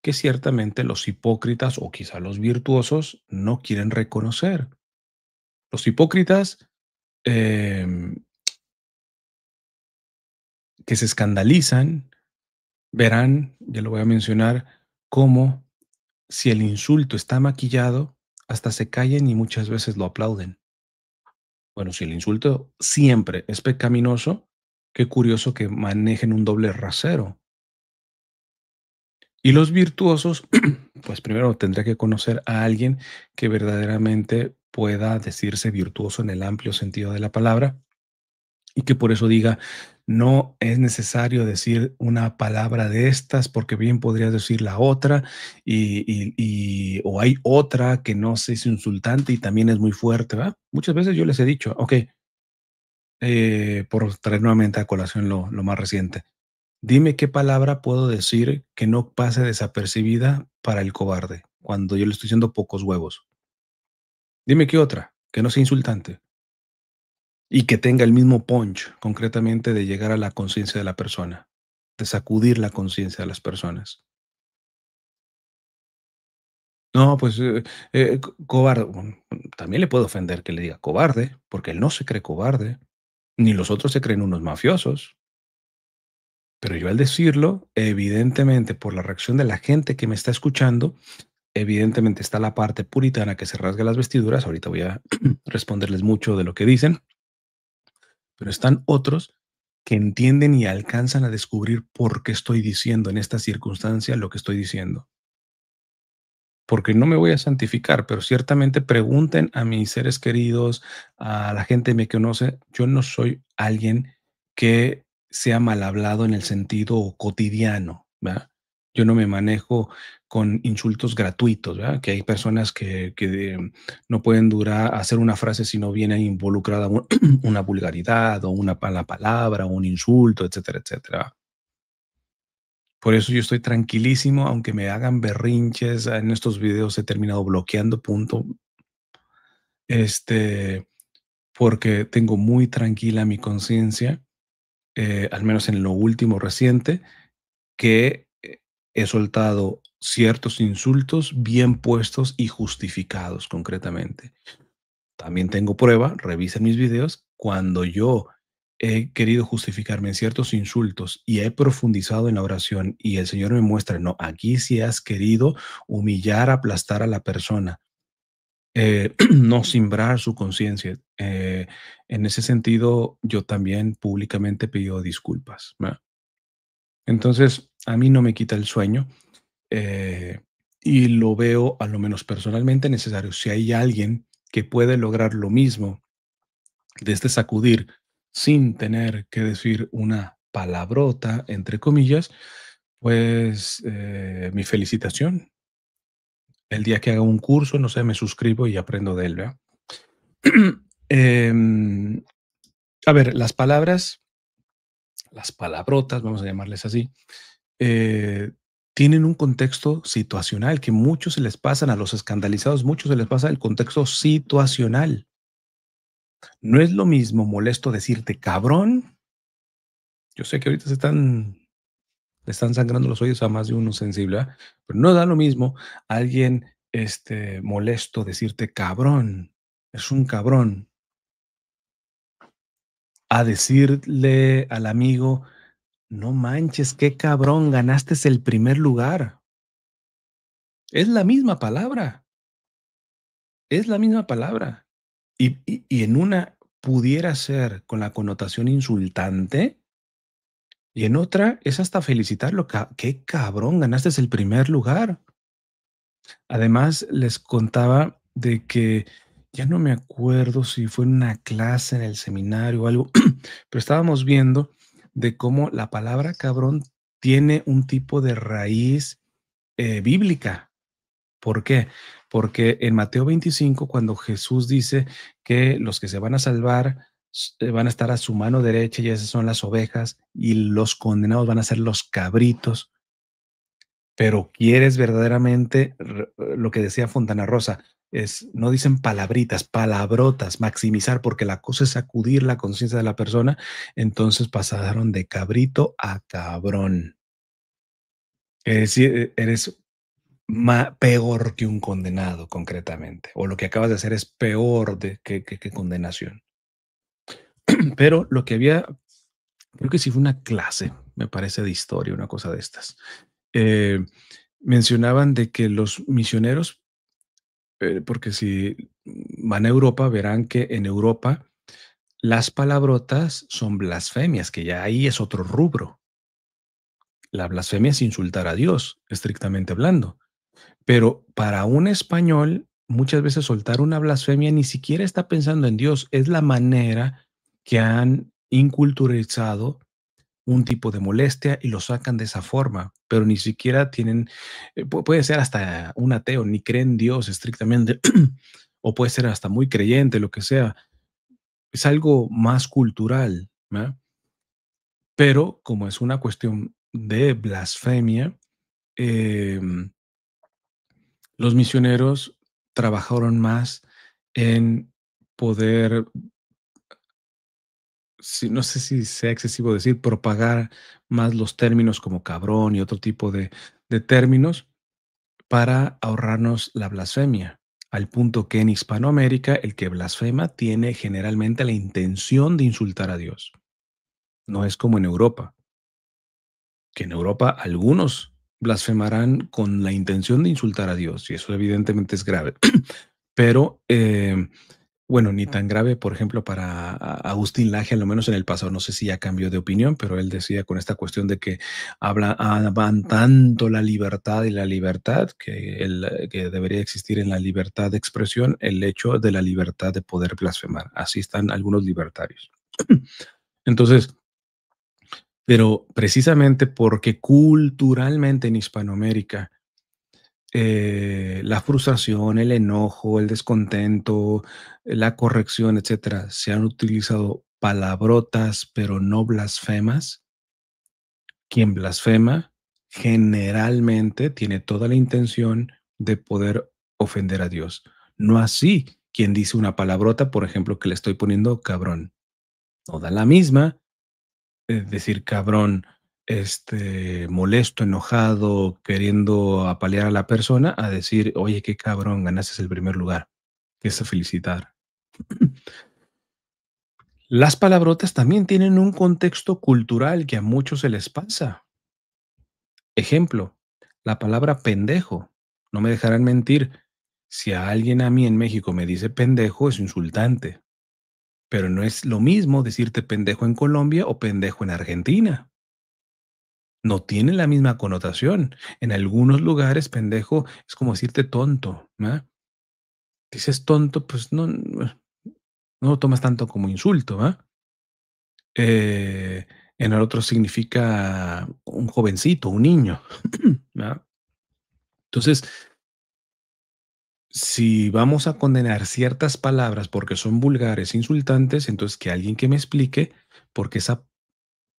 que ciertamente los hipócritas o quizá los virtuosos no quieren reconocer. Los hipócritas em, que se escandalizan verán, ya lo voy a mencionar, cómo si el insulto está maquillado, hasta se callen y muchas veces lo aplauden. Bueno, si el insulto siempre es pecaminoso, qué curioso que manejen un doble rasero. Y los virtuosos, pues primero tendría que conocer a alguien que verdaderamente pueda decirse virtuoso en el amplio sentido de la palabra y que por eso diga, no es necesario decir una palabra de estas porque bien podrías decir la otra o hay otra que no es insultante y también es muy fuerte, ¿verdad? Muchas veces yo les he dicho, ok, por traer nuevamente a colación lo más reciente. Dime qué palabra puedo decir que no pase desapercibida para el cobarde, cuando yo le estoy diciendo pocos huevos. Dime qué otra, que no sea insultante y que tenga el mismo punch, concretamente, de llegar a la conciencia de la persona, de sacudir la conciencia de las personas. No, pues, cobarde, bueno, también le puedo ofender que le diga cobarde, porque él no se cree cobarde, ni los otros se creen unos mafiosos. Pero yo al decirlo, evidentemente, por la reacción de la gente que me está escuchando, evidentemente está la parte puritana que se rasga las vestiduras. Ahorita voy a responderles mucho de lo que dicen, pero están otros que entienden y alcanzan a descubrir por qué estoy diciendo en esta circunstancia lo que estoy diciendo. Porque no me voy a santificar, pero ciertamente pregunten a mis seres queridos, a la gente que me conoce, yo no soy alguien que sea mal hablado en el sentido cotidiano, ¿verdad? Yo no me manejo con insultos gratuitos, ¿verdad? Que hay personas que no pueden durar hacer una frase si no viene involucrada una vulgaridad o una mala palabra o un insulto, etcétera, etcétera. Por eso yo estoy tranquilísimo, aunque me hagan berrinches. En estos videos he terminado bloqueando, punto. Este, porque tengo muy tranquila mi conciencia, al menos en lo último reciente, que he soltado ciertos insultos bien puestos y justificados concretamente. También tengo prueba, revisen mis videos, cuando yo he querido justificarme en ciertos insultos y he profundizado en la oración y el Señor me muestra, no, aquí sí has querido humillar, aplastar a la persona, no simbrar su conciencia. En ese sentido, yo también públicamente pido disculpas, ¿verdad? Entonces, a mí no me quita el sueño, eh, y lo veo, a lo menos personalmente, necesario. Si hay alguien que puede lograr lo mismo de este sacudir sin tener que decir una palabrota, entre comillas, pues mi felicitación. El día que haga un curso, no sé, me suscribo y aprendo de él, ¿verdad? Em, a ver, las palabrotas, vamos a llamarles así, eh, tienen un contexto situacional que muchos se les pasan a los escandalizados, muchos se les pasa el contexto situacional. No es lo mismo molesto decirte cabrón. Yo sé que ahorita le están sangrando los oídos a más de uno sensible, ¿verdad? Pero no da lo mismo a alguien molesto decirte cabrón, es un cabrón, a decirle al amigo, no manches, qué cabrón, ganaste el primer lugar. Es la misma palabra, es la misma palabra. Y en una pudiera ser con la connotación insultante y en otra es hasta felicitarlo. Qué cabrón, ganaste el primer lugar. Además, les contaba de que ya no me acuerdo si fue en una clase en el seminario o algo, pero estábamos viendo de cómo la palabra cabrón tiene un tipo de raíz bíblica. ¿Por qué? Porque en Mateo 25, cuando Jesús dice que los que se van a salvar van a estar a su mano derecha y esas son las ovejas y los condenados van a ser los cabritos, pero quieres verdaderamente lo que decía Fontana Rosa, es, no dicen palabritas, palabrotas, maximizar, porque la cosa es sacudir la conciencia de la persona, entonces pasaron de cabrito a cabrón. Es decir, eres peor que un condenado, concretamente, o lo que acabas de hacer es peor que condenación. Pero lo que había, creo que sí fue una clase, me parece, de historia, una cosa de estas. Eh, mencionaban de que los misioneros, porque si van a Europa, verán que en Europa las palabrotas son blasfemias, que ya ahí es otro rubro. La blasfemia es insultar a Dios, estrictamente hablando. Pero para un español, muchas veces soltar una blasfemia ni siquiera está pensando en Dios, es la manera que han inculturizado un tipo de molestia y lo sacan de esa forma, pero ni siquiera tienen, puede ser hasta un ateo, ni cree en Dios estrictamente, o puede ser hasta muy creyente, lo que sea. Es algo más cultural, ¿verdad? Pero como es una cuestión de blasfemia, em, los misioneros trabajaron más en poder, no sé si sea excesivo decir, propagar más los términos como cabrón y otro tipo de términos para ahorrarnos la blasfemia, al punto que en Hispanoamérica el que blasfema tiene generalmente la intención de insultar a Dios. No es como en Europa, que en Europa algunos blasfemarán con la intención de insultar a Dios, y eso evidentemente es grave. Pero Bueno, ni tan grave, por ejemplo, para Agustín Laje, al menos en el pasado, no sé si ya cambió de opinión, pero él decía con esta cuestión de que hablan tanto la libertad y la libertad, que debería existir en la libertad de expresión el hecho de la libertad de poder blasfemar. Así están algunos libertarios. Entonces, pero precisamente porque culturalmente en Hispanoamérica la frustración, el enojo, el descontento, la corrección, etcétera, se han utilizado palabrotas, pero no blasfemas. Quien blasfema generalmente tiene toda la intención de poder ofender a Dios. No así quien dice una palabrota, por ejemplo, que le estoy poniendo cabrón. No da la misma decir cabrón, molesto, enojado, queriendo apalear a la persona, a decir, oye, qué cabrón, ganaste el primer lugar, que es a felicitar. Las palabrotas también tienen un contexto cultural que a muchos se les pasa. Ejemplo, la palabra pendejo. No me dejarán mentir. Si a alguien a mí en México me dice pendejo, es insultante. Pero no es lo mismo decirte pendejo en Colombia o pendejo en Argentina. No tiene la misma connotación. En algunos lugares, pendejo es como decirte tonto, ¿va? Dices tonto, pues no lo tomas tanto como insulto, ¿va? En el otro significa un jovencito, un niño, ¿va? Entonces, si vamos a condenar ciertas palabras porque son vulgares, insultantes, entonces que alguien que me explique por qué esa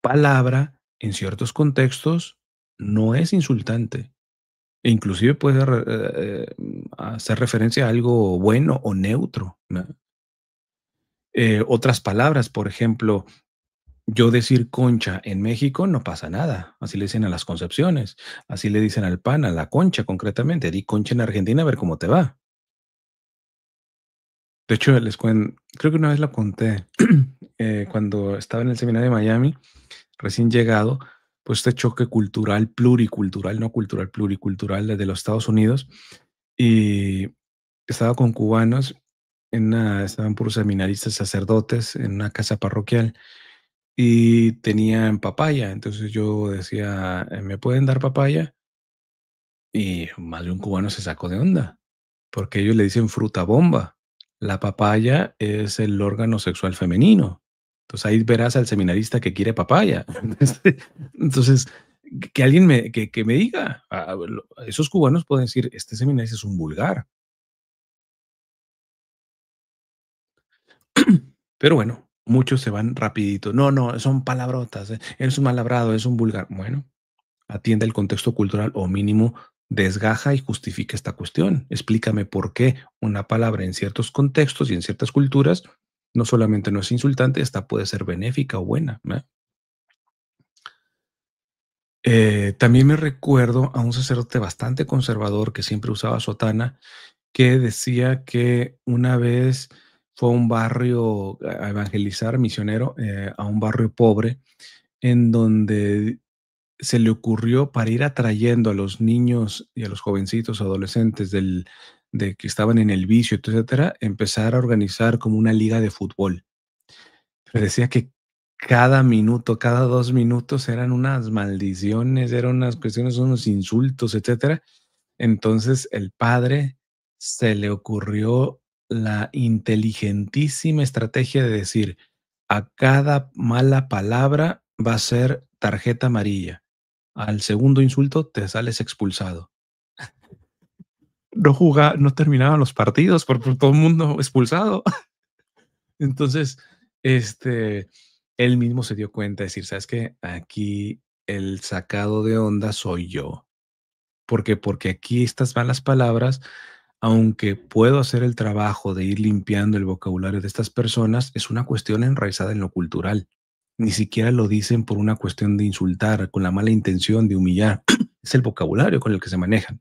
palabra en ciertos contextos no es insultante. E inclusive puede hacer referencia a algo bueno o neutro, ¿no? Otras palabras, por ejemplo, yo decir concha en México no pasa nada. Así le dicen a las concepciones. Así le dicen al pan, a la concha concretamente. Di concha en Argentina a ver cómo te va. De hecho, creo que una vez lo conté, cuando estaba en el seminario de Miami, recién llegado, pues este choque cultural, pluricultural, no cultural, pluricultural desde los Estados Unidos. Y estaba con cubanos, estaban puros seminaristas, sacerdotes en una casa parroquial y tenían papaya. Entonces yo decía, ¿me pueden dar papaya? Y más de un cubano se sacó de onda, porque ellos le dicen fruta bomba. La papaya es el órgano sexual femenino. Entonces ahí verás al seminarista que quiere papaya. Entonces, que alguien que me diga, esos cubanos pueden decir, este seminarista es un vulgar. Pero bueno, muchos se van rapidito. No, no, son palabrotas, eres un mal hablado, es un vulgar. Bueno, atiende el contexto cultural o mínimo desgaja y justifica esta cuestión. Explícame por qué una palabra en ciertos contextos y en ciertas culturas no solamente no es insultante, esta puede ser benéfica o buena, ¿verdad? También me recuerdo a un sacerdote bastante conservador que siempre usaba sotana, que decía que una vez fue a un barrio a evangelizar, misionero, a un barrio pobre, en donde se le ocurrió para ir atrayendo a los niños y a los jovencitos, adolescentes de que estaban en el vicio, etcétera, empezar a organizar como una liga de fútbol. Pero decía que cada minuto, cada 2 minutos eran unas maldiciones, eran unas cuestiones, unos insultos, etcétera. Entonces, el padre se le ocurrió la inteligentísima estrategia de decir: "A cada mala palabra va a ser tarjeta amarilla. Al segundo insulto te sales expulsado". No terminaban los partidos por todo el mundo expulsado. Entonces, este, él mismo se dio cuenta de decir: "¿Sabes qué? Aquí el sacado de onda soy yo". ¿Por qué? Porque aquí estas malas palabras, aunque puedo hacer el trabajo de ir limpiando el vocabulario de estas personas, es una cuestión enraizada en lo cultural. Ni siquiera lo dicen por una cuestión de insultar, con la mala intención de humillar. Es el vocabulario con el que se manejan.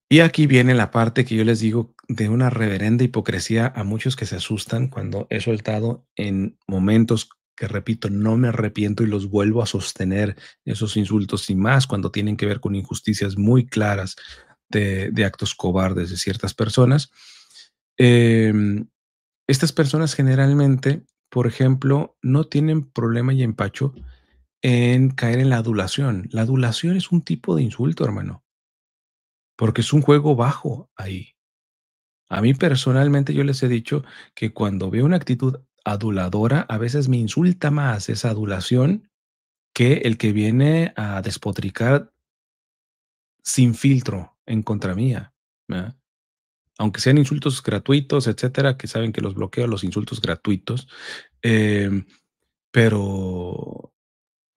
Y aquí viene la parte que yo les digo de una reverenda hipocresía a muchos que se asustan cuando he soltado en momentos que, repito, no me arrepiento y los vuelvo a sostener esos insultos y más cuando tienen que ver con injusticias muy claras de actos cobardes de ciertas personas. Em, Estas personas generalmente, por ejemplo, no tienen problema y empacho en caer en la adulación. La adulación es un tipo de insulto, hermano, porque es un juego bajo ahí. A mí personalmente yo les he dicho que cuando veo una actitud aduladora, a veces me insulta más esa adulación que el que viene a despotricar sin filtro en contra mía, ¿verdad? Aunque sean insultos gratuitos, etcétera, que saben que los bloqueo los insultos gratuitos, em, pero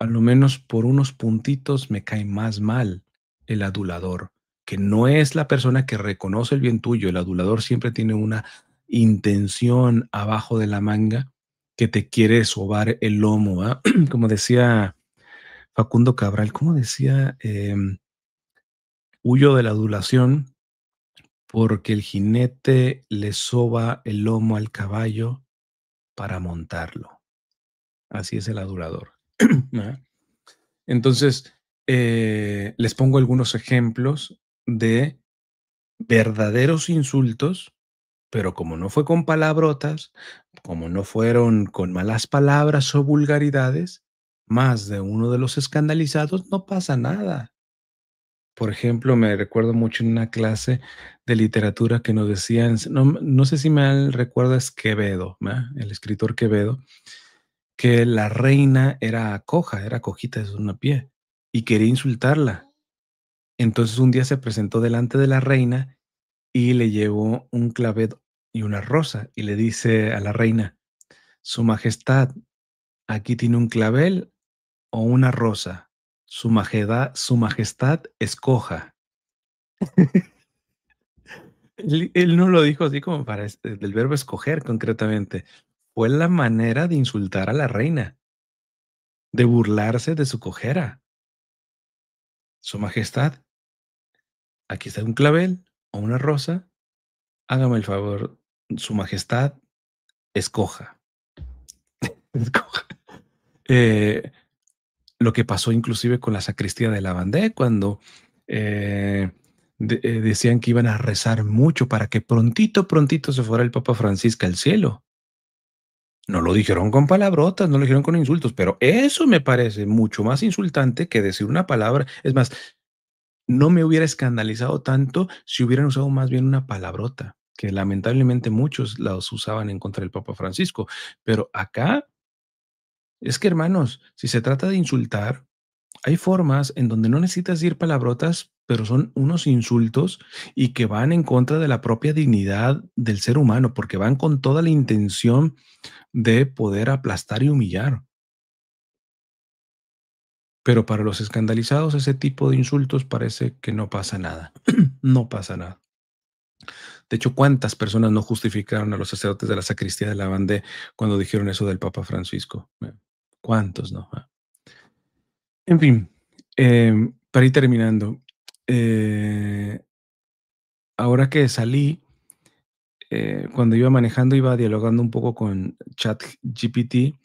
a lo menos por unos puntitos me cae más mal el adulador, que no es la persona que reconoce el bien tuyo. El adulador siempre tiene una intención abajo de la manga que te quiere sobar el lomo, ¿ah? Como decía Facundo Cabral, ¿cómo decía? Huyo de la adulación porque el jinete le soba el lomo al caballo para montarlo. Así es el adulador. ¿Ah? Entonces, les pongo algunos ejemplos de verdaderos insultos, pero como no fue con palabrotas, como no fueron con malas palabras o vulgaridades, más de uno de los escandalizados no pasa nada. Por ejemplo, me recuerdo mucho en una clase de literatura que nos decían, no sé si mal recuerdo es Quevedo, ¿verdad? El escritor Quevedo, que la reina era coja, era cojita de un pie y quería insultarla. Entonces un día se presentó delante de la reina y le llevó un clavel y una rosa y le dice a la reina, Su Majestad, aquí tiene un clavel o una rosa. Su majestad escoja. Él no lo dijo así como para del verbo escoger concretamente. Fue la manera de insultar a la reina, de burlarse de su cojera. Su Majestad, aquí está un clavel o una rosa. Hágame el favor, Su Majestad, escoja. Escoja. Eh, lo que pasó inclusive con la sacristía de Lavandé cuando decían que iban a rezar mucho para que prontito se fuera el Papa Francisco al cielo. No lo dijeron con palabrotas, no lo dijeron con insultos, pero eso me parece mucho más insultante que decir una palabra. Es más, no me hubiera escandalizado tanto si hubieran usado más bien una palabrota, que lamentablemente muchos los usaban en contra del Papa Francisco. Pero acá es que, hermanos, si se trata de insultar, hay formas en donde no necesitas decir palabrotas, pero son unos insultos y que van en contra de la propia dignidad del ser humano, porque van con toda la intención de poder aplastar y humillar. Pero para los escandalizados, ese tipo de insultos parece que no pasa nada. No pasa nada. De hecho, ¿cuántas personas no justificaron a los sacerdotes de la sacristía de la Bandé cuando dijeron eso del Papa Francisco? ¿Cuántos no? En fin, para ir terminando, eh, ahora que salí, cuando iba manejando, iba dialogando un poco con ChatGPT.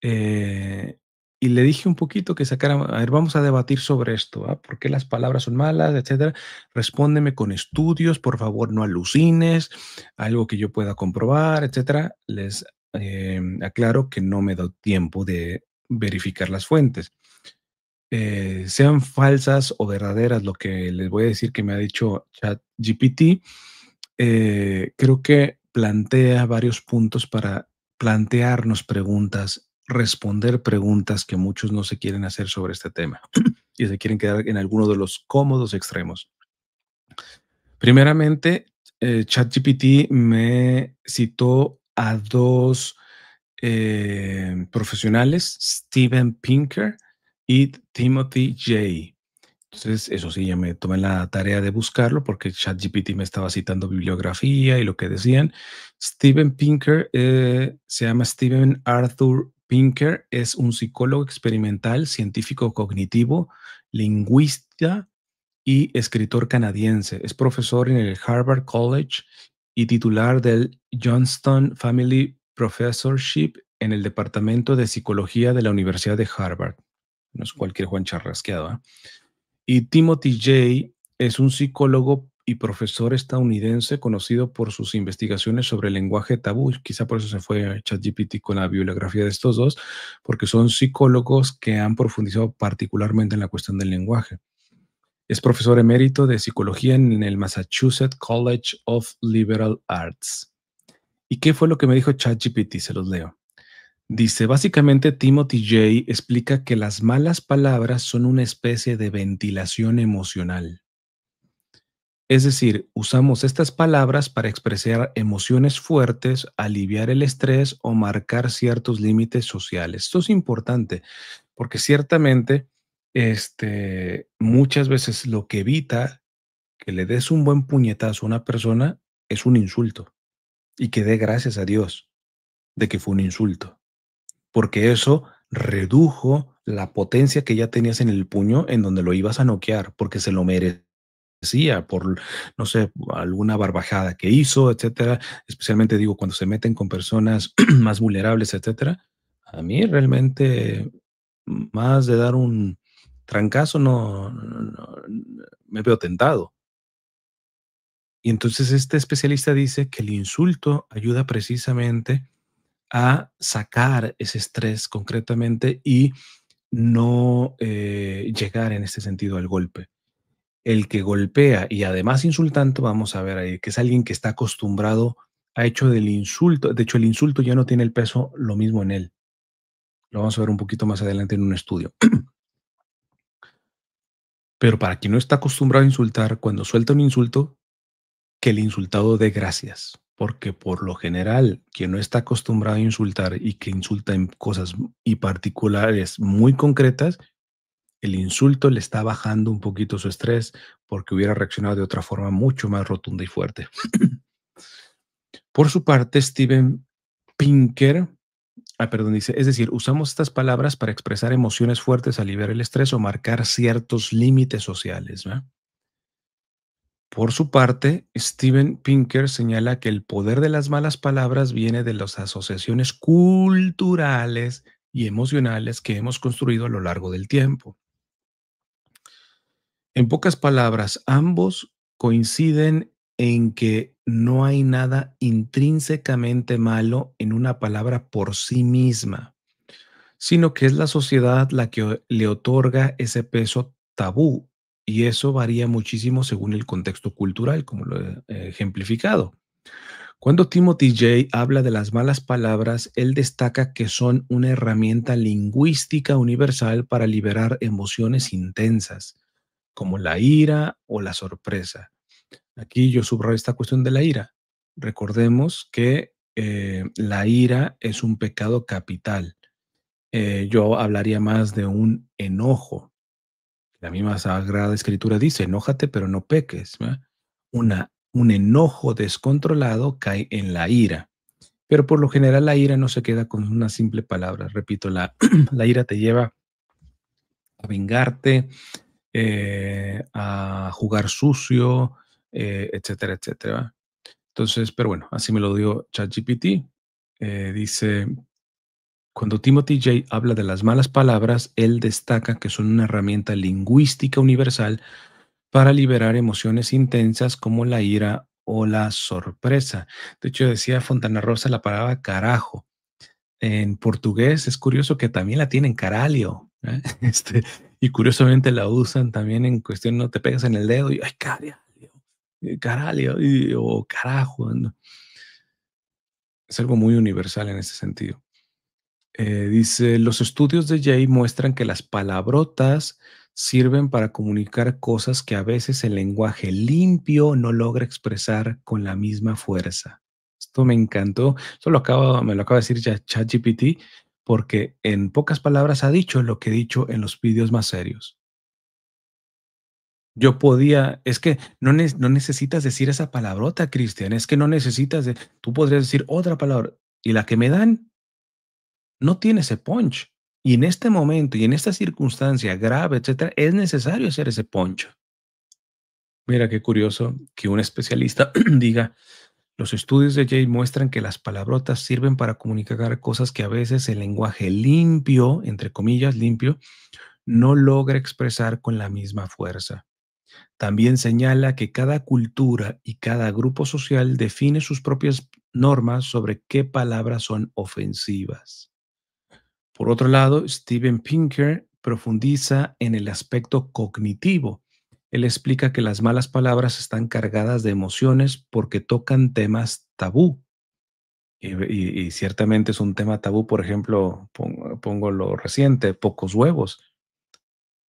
Eh, y le dije un poquito que sacara, a ver, vamos a debatir sobre esto, ¿ah? ¿Por qué las palabras son malas, etcétera? Respóndeme con estudios, por favor, no alucines, algo que yo pueda comprobar, etcétera. Les aclaro que no me doy tiempo de verificar las fuentes. Sean falsas o verdaderas, lo que les voy a decir que me ha dicho ChatGPT, creo que plantea varios puntos para plantearnos preguntas, responder preguntas que muchos no se quieren hacer sobre este tema y se quieren quedar en alguno de los cómodos extremos. Primeramente, ChatGPT me citó a dos profesionales, Steven Pinker y Timothy Jay. Entonces, eso sí, ya me tomé la tarea de buscarlo porque ChatGPT me estaba citando bibliografía y lo que decían. Steven Pinker, se llama Steven Arthur Pinker, es un psicólogo experimental, científico cognitivo, lingüista y escritor canadiense. Es profesor en el Harvard College y titular del Johnston Family Professorship en el Departamento de Psicología de la Universidad de Harvard. No es cualquier Juan Charrasqueado, ¿eh? Y Timothy Jay es un psicólogo y profesor estadounidense conocido por sus investigaciones sobre el lenguaje tabú. Quizá por eso se fue ChatGPT con la bibliografía de estos dos, porque son psicólogos que han profundizado particularmente en la cuestión del lenguaje. Es profesor emérito de psicología en el Massachusetts College of Liberal Arts. ¿Y qué fue lo que me dijo ChatGPT? Se los leo. Dice, básicamente Timothy J. explica que las malas palabras son una especie de ventilación emocional. Es decir, usamos estas palabras para expresar emociones fuertes, aliviar el estrés o marcar ciertos límites sociales. Esto es importante porque ciertamente muchas veces lo que evita que le des un buen puñetazo a una persona es un insulto y que dé gracias a Dios de que fue un insulto, porque eso redujo la potencia que ya tenías en el puño en donde lo ibas a noquear, porque se lo merecía por, no sé, alguna barbajada que hizo, etcétera. Especialmente digo, cuando se meten con personas más vulnerables, etcétera. A mí realmente, más de dar un trancazo, no, me veo tentado. Y entonces este especialista dice que el insulto ayuda precisamente a sacar ese estrés concretamente y no llegar en este sentido al golpe. El que golpea y además insultante, vamos a ver ahí, que es alguien que está acostumbrado a hecho del insulto. De hecho, el insulto ya no tiene el peso lo mismo en él. Lo vamos a ver un poquito más adelante en un estudio. Pero para quien no está acostumbrado a insultar, cuando suelta un insulto, que el insultado dé gracias, porque por lo general, quien no está acostumbrado a insultar y que insulta en cosas y particulares muy concretas, el insulto le está bajando un poquito su estrés porque hubiera reaccionado de otra forma mucho más rotunda y fuerte. Por su parte, Steven Pinker, perdón, dice, es decir, usamos estas palabras para expresar emociones fuertes, aliviar el estrés o marcar ciertos límites sociales, ¿verdad? Por su parte, Steven Pinker señala que el poder de las malas palabras viene de las asociaciones culturales y emocionales que hemos construido a lo largo del tiempo. En pocas palabras, ambos coinciden en que no hay nada intrínsecamente malo en una palabra por sí misma, sino que es la sociedad la que le otorga ese peso tabú, y eso varía muchísimo según el contexto cultural, como lo he ejemplificado. Cuando Timothy J. habla de las malas palabras, él destaca que son una herramienta lingüística universal para liberar emociones intensas, como la ira o la sorpresa. Aquí yo subrayo esta cuestión de la ira. Recordemos que la ira es un pecado capital. Yo hablaría más de un enojo. La misma Sagrada Escritura dice, enójate pero no peques, ¿verdad? Un enojo descontrolado cae en la ira. Pero por lo general la ira no se queda con una simple palabra. Repito, la ira te lleva a vengarte, a jugar sucio, etcétera, etcétera. Entonces, pero bueno, así me lo dio ChatGPT. Dice, cuando Timothy J. habla de las malas palabras, él destaca que son una herramienta lingüística universal para liberar emociones intensas como la ira o la sorpresa. De hecho, decía Fontana Rosa la palabra carajo. En portugués es curioso que también la tienen caralho, ¿eh? Y curiosamente la usan también en cuestión, no te pegas en el dedo y ay, caralho, o carajo, ¿no? Es algo muy universal en ese sentido. Dice, los estudios de Jay muestran que las palabrotas sirven para comunicar cosas que a veces el lenguaje limpio no logra expresar con la misma fuerza. Esto me encantó. Me lo acaba de decir ya ChatGPT, porque en pocas palabras ha dicho lo que he dicho en los vídeos más serios. Yo podía, es que no necesitas decir esa palabrota, Cristian, es que no necesitas tú podrías decir otra palabra y la que me dan no tiene ese punch. Y en este momento y en esta circunstancia grave, etcétera, es necesario hacer ese punch. Mira qué curioso que un especialista diga, los estudios de Jay muestran que las palabrotas sirven para comunicar cosas que a veces el lenguaje limpio, entre comillas, limpio, no logra expresar con la misma fuerza. También señala que cada cultura y cada grupo social define sus propias normas sobre qué palabras son ofensivas. Por otro lado, Steven Pinker profundiza en el aspecto cognitivo. Él explica que las malas palabras están cargadas de emociones porque tocan temas tabú. Y ciertamente es un tema tabú, por ejemplo, pongo lo reciente, pocos huevos.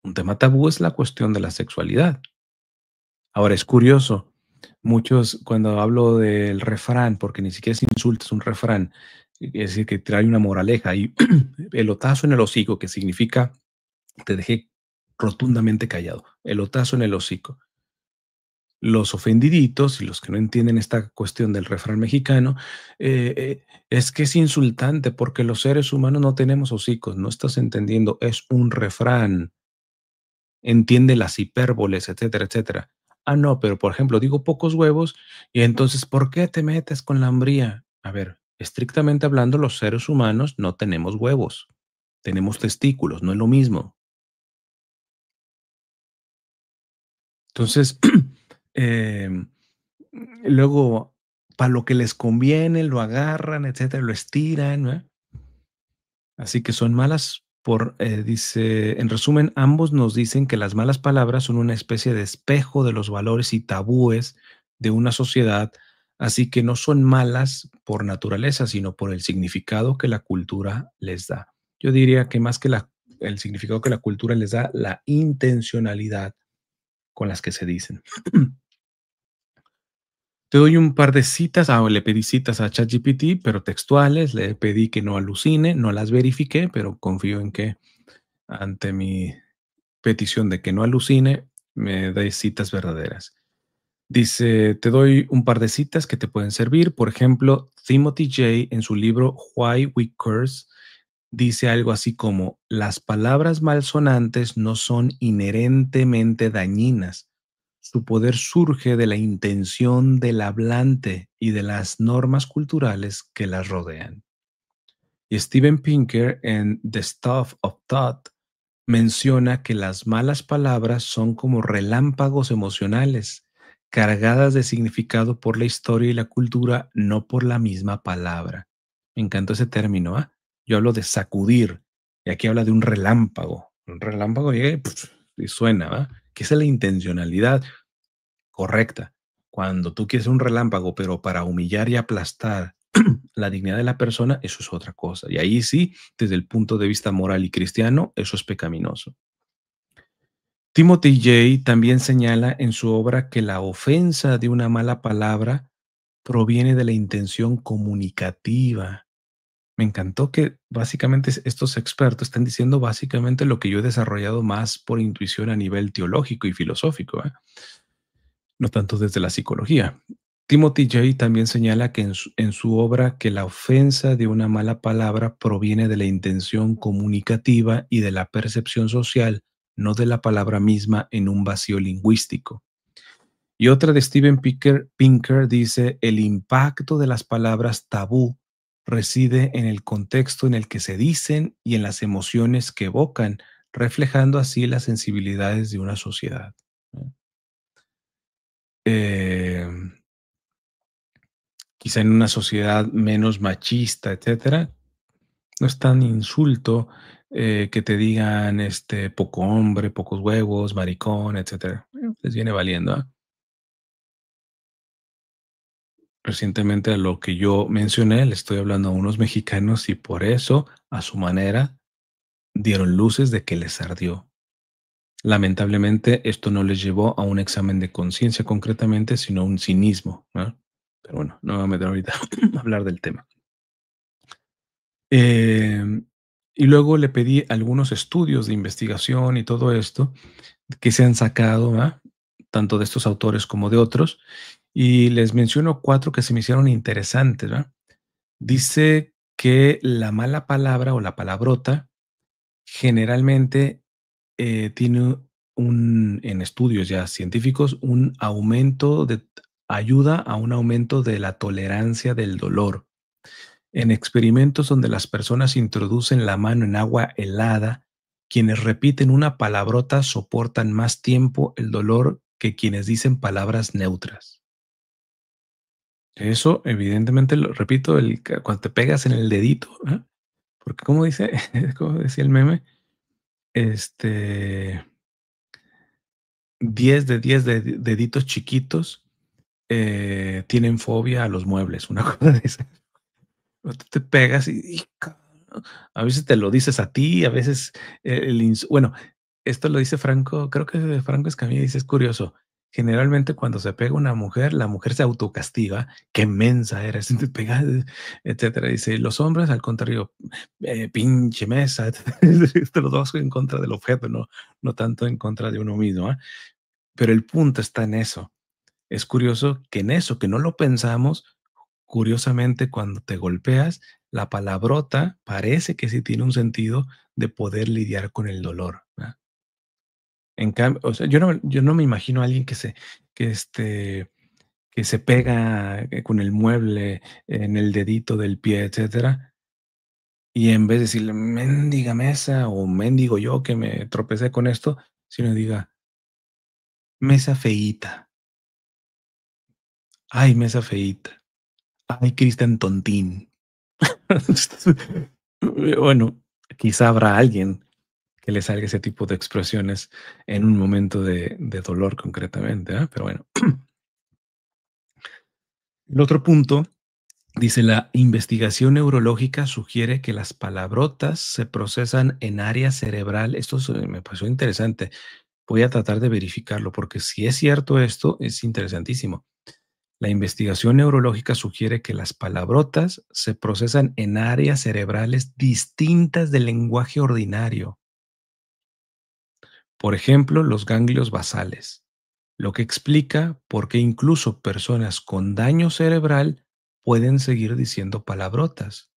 Un tema tabú es la cuestión de la sexualidad. Ahora es curioso, muchos cuando hablo del refrán, porque ni siquiera es insulto, es un refrán, es decir, que trae una moraleja y elotazo en el hocico, que significa te dejé rotundamente callado, elotazo en el hocico. Los ofendiditos y los que no entienden esta cuestión del refrán mexicano, es que es insultante porque los seres humanos no tenemos hocicos, no estás entendiendo, es un refrán, entiende las hipérboles, etcétera, etcétera. Ah, no, pero por ejemplo, digo pocos huevos y entonces, ¿por qué te metes con la hambría? A ver, estrictamente hablando, los seres humanos no tenemos huevos, tenemos testículos, no es lo mismo. Entonces, em, luego, para lo que les conviene, lo agarran, etcétera, lo estiran, ¿verdad? Así que son malas dice, en resumen, ambos nos dicen que las malas palabras son una especie de espejo de los valores y tabúes de una sociedad, así que no son malas por naturaleza, sino por el significado que la cultura les da. Yo diría que más que el significado que la cultura les da, la intencionalidad con las que se dicen. Te doy un par de citas, le pedí citas a ChatGPT, pero textuales, le pedí que no alucine, no las verifiqué, pero confío en que ante mi petición de que no alucine, me dé citas verdaderas. Dice, te doy un par de citas que te pueden servir. Por ejemplo, Timothy Jay en su libro Why We Curse dice algo así como, las palabras malsonantes no son inherentemente dañinas. Su poder surge de la intención del hablante y de las normas culturales que las rodean. Y Steven Pinker en The Stuff of Thought menciona que las malas palabras son como relámpagos emocionales, cargadas de significado por la historia y la cultura, no por la misma palabra. Me encantó ese término, ¿ah? Yo hablo de sacudir, y aquí habla de un relámpago. Un relámpago llega y suena, ¿va? Que esa es la intencionalidad correcta. Cuando tú quieres un relámpago, pero para humillar y aplastar la dignidad de la persona, eso es otra cosa. Y ahí sí, desde el punto de vista moral y cristiano, eso es pecaminoso. Timothy Jay también señala en su obra que la ofensa de una mala palabra proviene de la intención comunicativa. Me encantó que básicamente estos expertos están diciendo básicamente lo que yo he desarrollado más por intuición a nivel teológico y filosófico, ¿eh? No tanto desde la psicología. Timothy Jay también señala que en su obra que la ofensa de una mala palabra proviene de la intención comunicativa y de la percepción social, no de la palabra misma en un vacío lingüístico. Y otra de Steven Pinker dice, el impacto de las palabras tabú reside en el contexto en el que se dicen y en las emociones que evocan, reflejando así las sensibilidades de una sociedad. Eh, Quizá en una sociedad menos machista, etcétera, no es tan insulto que te digan poco hombre, pocos huevos, maricón, etcétera. Les viene valiendo, ¿ah? Recientemente a lo que yo mencioné, le estoy hablando a unos mexicanos y por eso, a su manera, dieron luces de que les ardió. Lamentablemente, esto no les llevó a un examen de conciencia concretamente, sino a un cinismo, ¿no? Pero bueno, no me voy a meter ahorita a hablar del tema. Y luego le pedí algunos estudios de investigación y todo esto que se han sacado, ¿verdad? Tanto de estos autores como de otros, y les menciono 4 que se me hicieron interesantes, ¿verdad? Dice que la mala palabra o la palabrota generalmente tiene en estudios ya científicos, ayuda a un aumento de la tolerancia del dolor. En experimentos donde las personas introducen la mano en agua helada, quienes repiten una palabrota soportan más tiempo el dolor que quienes dicen palabras neutras. Eso, evidentemente, lo repito, cuando te pegas en el dedito, ¿ah? Porque como dice, como decía el meme, este, 10 de 10 deditos chiquitos tienen fobia a los muebles, una cosa de esa. Tú te pegas a veces te lo dices a ti, a veces bueno, esto lo dice Franco, creo que Franco Escamilla dice, es curioso, generalmente cuando se pega una mujer, la mujer se autocastiga, qué mensa eres, te pegas, etcétera. Dice, los hombres al contrario, pinche mesa, los dos en contra del objeto, no tanto en contra de uno mismo, ¿ah? Pero el punto está en eso. Es curioso que en eso, que no lo pensamos, curiosamente, cuando te golpeas, la palabrota parece que sí tiene un sentido de poder lidiar con el dolor, ¿verdad? En cambio, o sea, yo no me imagino a alguien que, este, que se pega, con el mueble en el dedito del pie, etcétera, y en vez de decirle: "Mendiga mesa", o "Mendigo yo que me tropecé con esto", sino diga: "Mesa feíta. Ay, mesa feíta. Ay, Cristian tontín". Bueno, quizá habrá alguien que le salga ese tipo de expresiones en un momento de dolor concretamente, ¿ah? Pero bueno. El otro punto dice: "La investigación neurológica sugiere que las palabrotas se procesan en área cerebral". Esto me pareció interesante. Voy a tratar de verificarlo, porque si es cierto esto, es interesantísimo. La investigación neurológica sugiere que las palabrotas se procesan en áreas cerebrales distintas del lenguaje ordinario. Por ejemplo, los ganglios basales, lo que explica por qué incluso personas con daño cerebral pueden seguir diciendo palabrotas.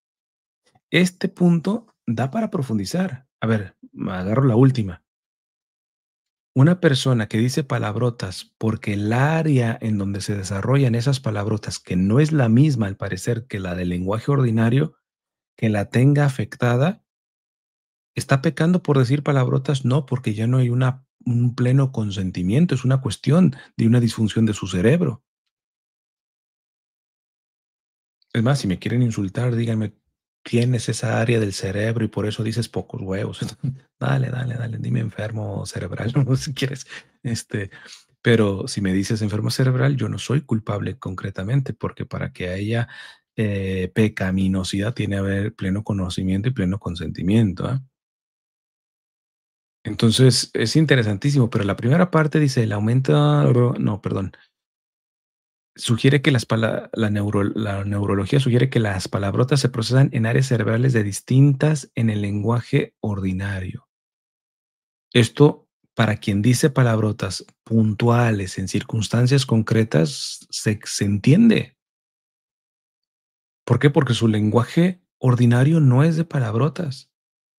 Este punto da para profundizar. A ver, me agarro la última. Una persona que dice palabrotas porque el área en donde se desarrollan esas palabrotas, que no es la misma al parecer que la del lenguaje ordinario, que la tenga afectada, ¿está pecando por decir palabrotas? No, porque ya no hay un pleno consentimiento, es una cuestión de una disfunción de su cerebro. Es más, si me quieren insultar, díganme, tienes esa área del cerebro y por eso dices pocos huevos. Dale, dale, dale, dime enfermo cerebral, ¿no? Si quieres. Pero si me dices enfermo cerebral, yo no soy culpable concretamente, porque para que haya pecaminosidad tiene que haber pleno conocimiento y pleno consentimiento, ¿ah? Entonces, es interesantísimo, pero la primera parte dice, el aumento, no, perdón, sugiere que la neurología sugiere que las palabrotas se procesan en áreas cerebrales de distintas en el lenguaje ordinario. Esto, para quien dice palabrotas puntuales en circunstancias concretas, se entiende. ¿Por qué? Porque su lenguaje ordinario no es de palabrotas.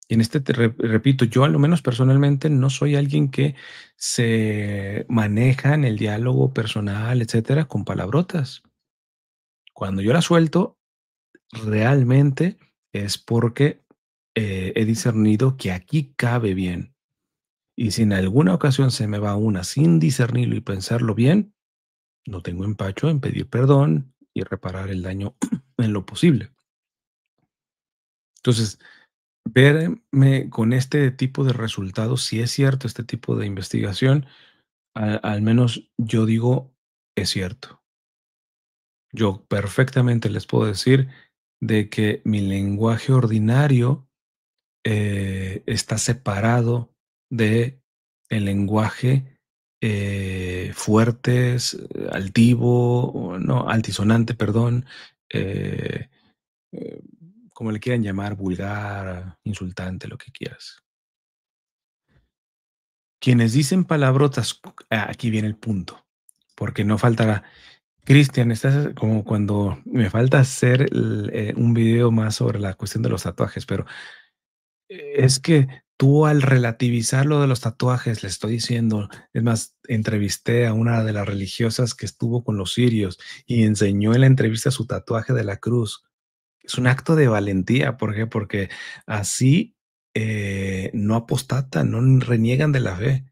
Y en este, repito, yo al menos personalmente no soy alguien que se maneja en el diálogo personal, etcétera, con palabrotas. Cuando yo la suelto, realmente es porque he discernido que aquí cabe bien. Y si en alguna ocasión se me va una sin discernirlo y pensarlo bien, no tengo empacho en pedir perdón y reparar el daño en lo posible. Entonces, verme con este tipo de resultados, si es cierto este tipo de investigación, al menos yo digo, es cierto. Yo perfectamente les puedo decir de que mi lenguaje ordinario está separado de el lenguaje fuertes, altivo, no, altisonante, perdón, eh, eh, como le quieran llamar, vulgar, insultante, lo que quieras. Quienes dicen palabrotas, aquí viene el punto, porque no faltará. Cristian, estás como cuando me falta hacer un video más sobre la cuestión de los tatuajes, pero es que tú al relativizar lo de los tatuajes, le estoy diciendo, es más, entrevisté a una de las religiosas que estuvo con los sirios y enseñó en la entrevista su tatuaje de la cruz. Es un acto de valentía, ¿por qué? Porque así no apostatan, no reniegan de la fe.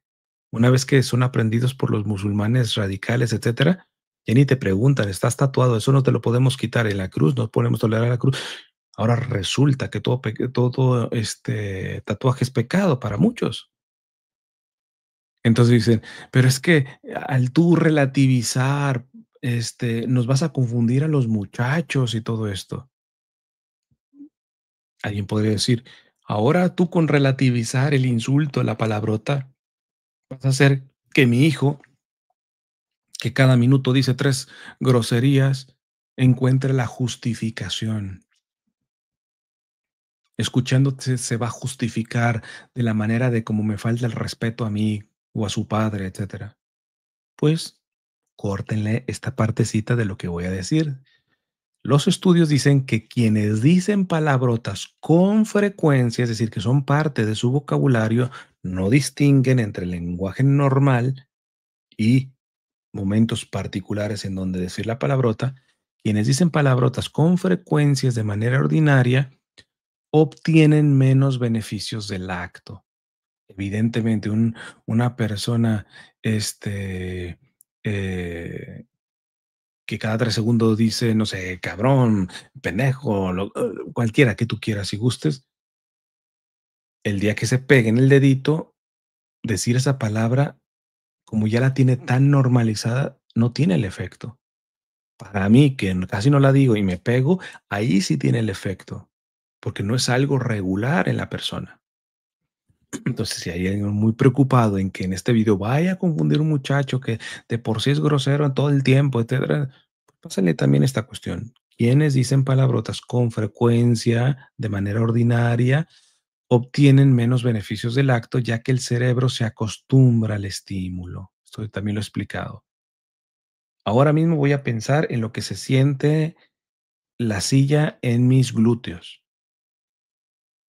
Una vez que son aprendidos por los musulmanes radicales, etcétera, ya ni te preguntan, estás tatuado, eso no te lo podemos quitar en la cruz, no podemos tolerar la cruz. Ahora resulta que todo tatuaje es pecado para muchos. Entonces dicen, pero es que al tú relativizar, nos vas a confundir a los muchachos y todo esto. Alguien podría decir, ahora tú con relativizar el insulto, la palabrota, vas a hacer que mi hijo, que cada minuto dice 3 groserías, encuentre la justificación. Escuchándote se va a justificar de la manera de cómo me falta el respeto a mí o a su padre, etcétera. Pues córtenle esta partecita de lo que voy a decir. Los estudios dicen que quienes dicen palabrotas con frecuencia, es decir, que son parte de su vocabulario, no distinguen entre el lenguaje normal y momentos particulares en donde decir la palabrota. Quienes dicen palabrotas con frecuencias de manera ordinaria obtienen menos beneficios del acto. Evidentemente, una persona este, eh, que cada 3 segundos dice, no sé, cabrón, pendejo, cualquiera que tú quieras y gustes, el día que se pegue en el dedito, decir esa palabra, como ya la tiene tan normalizada, no tiene el efecto. Para mí, que casi no la digo y me pego, ahí sí tiene el efecto, porque no es algo regular en la persona. Entonces, si hay alguien muy preocupado en que en este video vaya a confundir un muchacho que de por sí es grosero en todo el tiempo, etcétera, pues pásale también esta cuestión. Quienes dicen palabrotas con frecuencia, de manera ordinaria, obtienen menos beneficios del acto, ya que el cerebro se acostumbra al estímulo. Esto también lo he explicado. Ahora mismo voy a pensar en lo que se siente la silla en mis glúteos.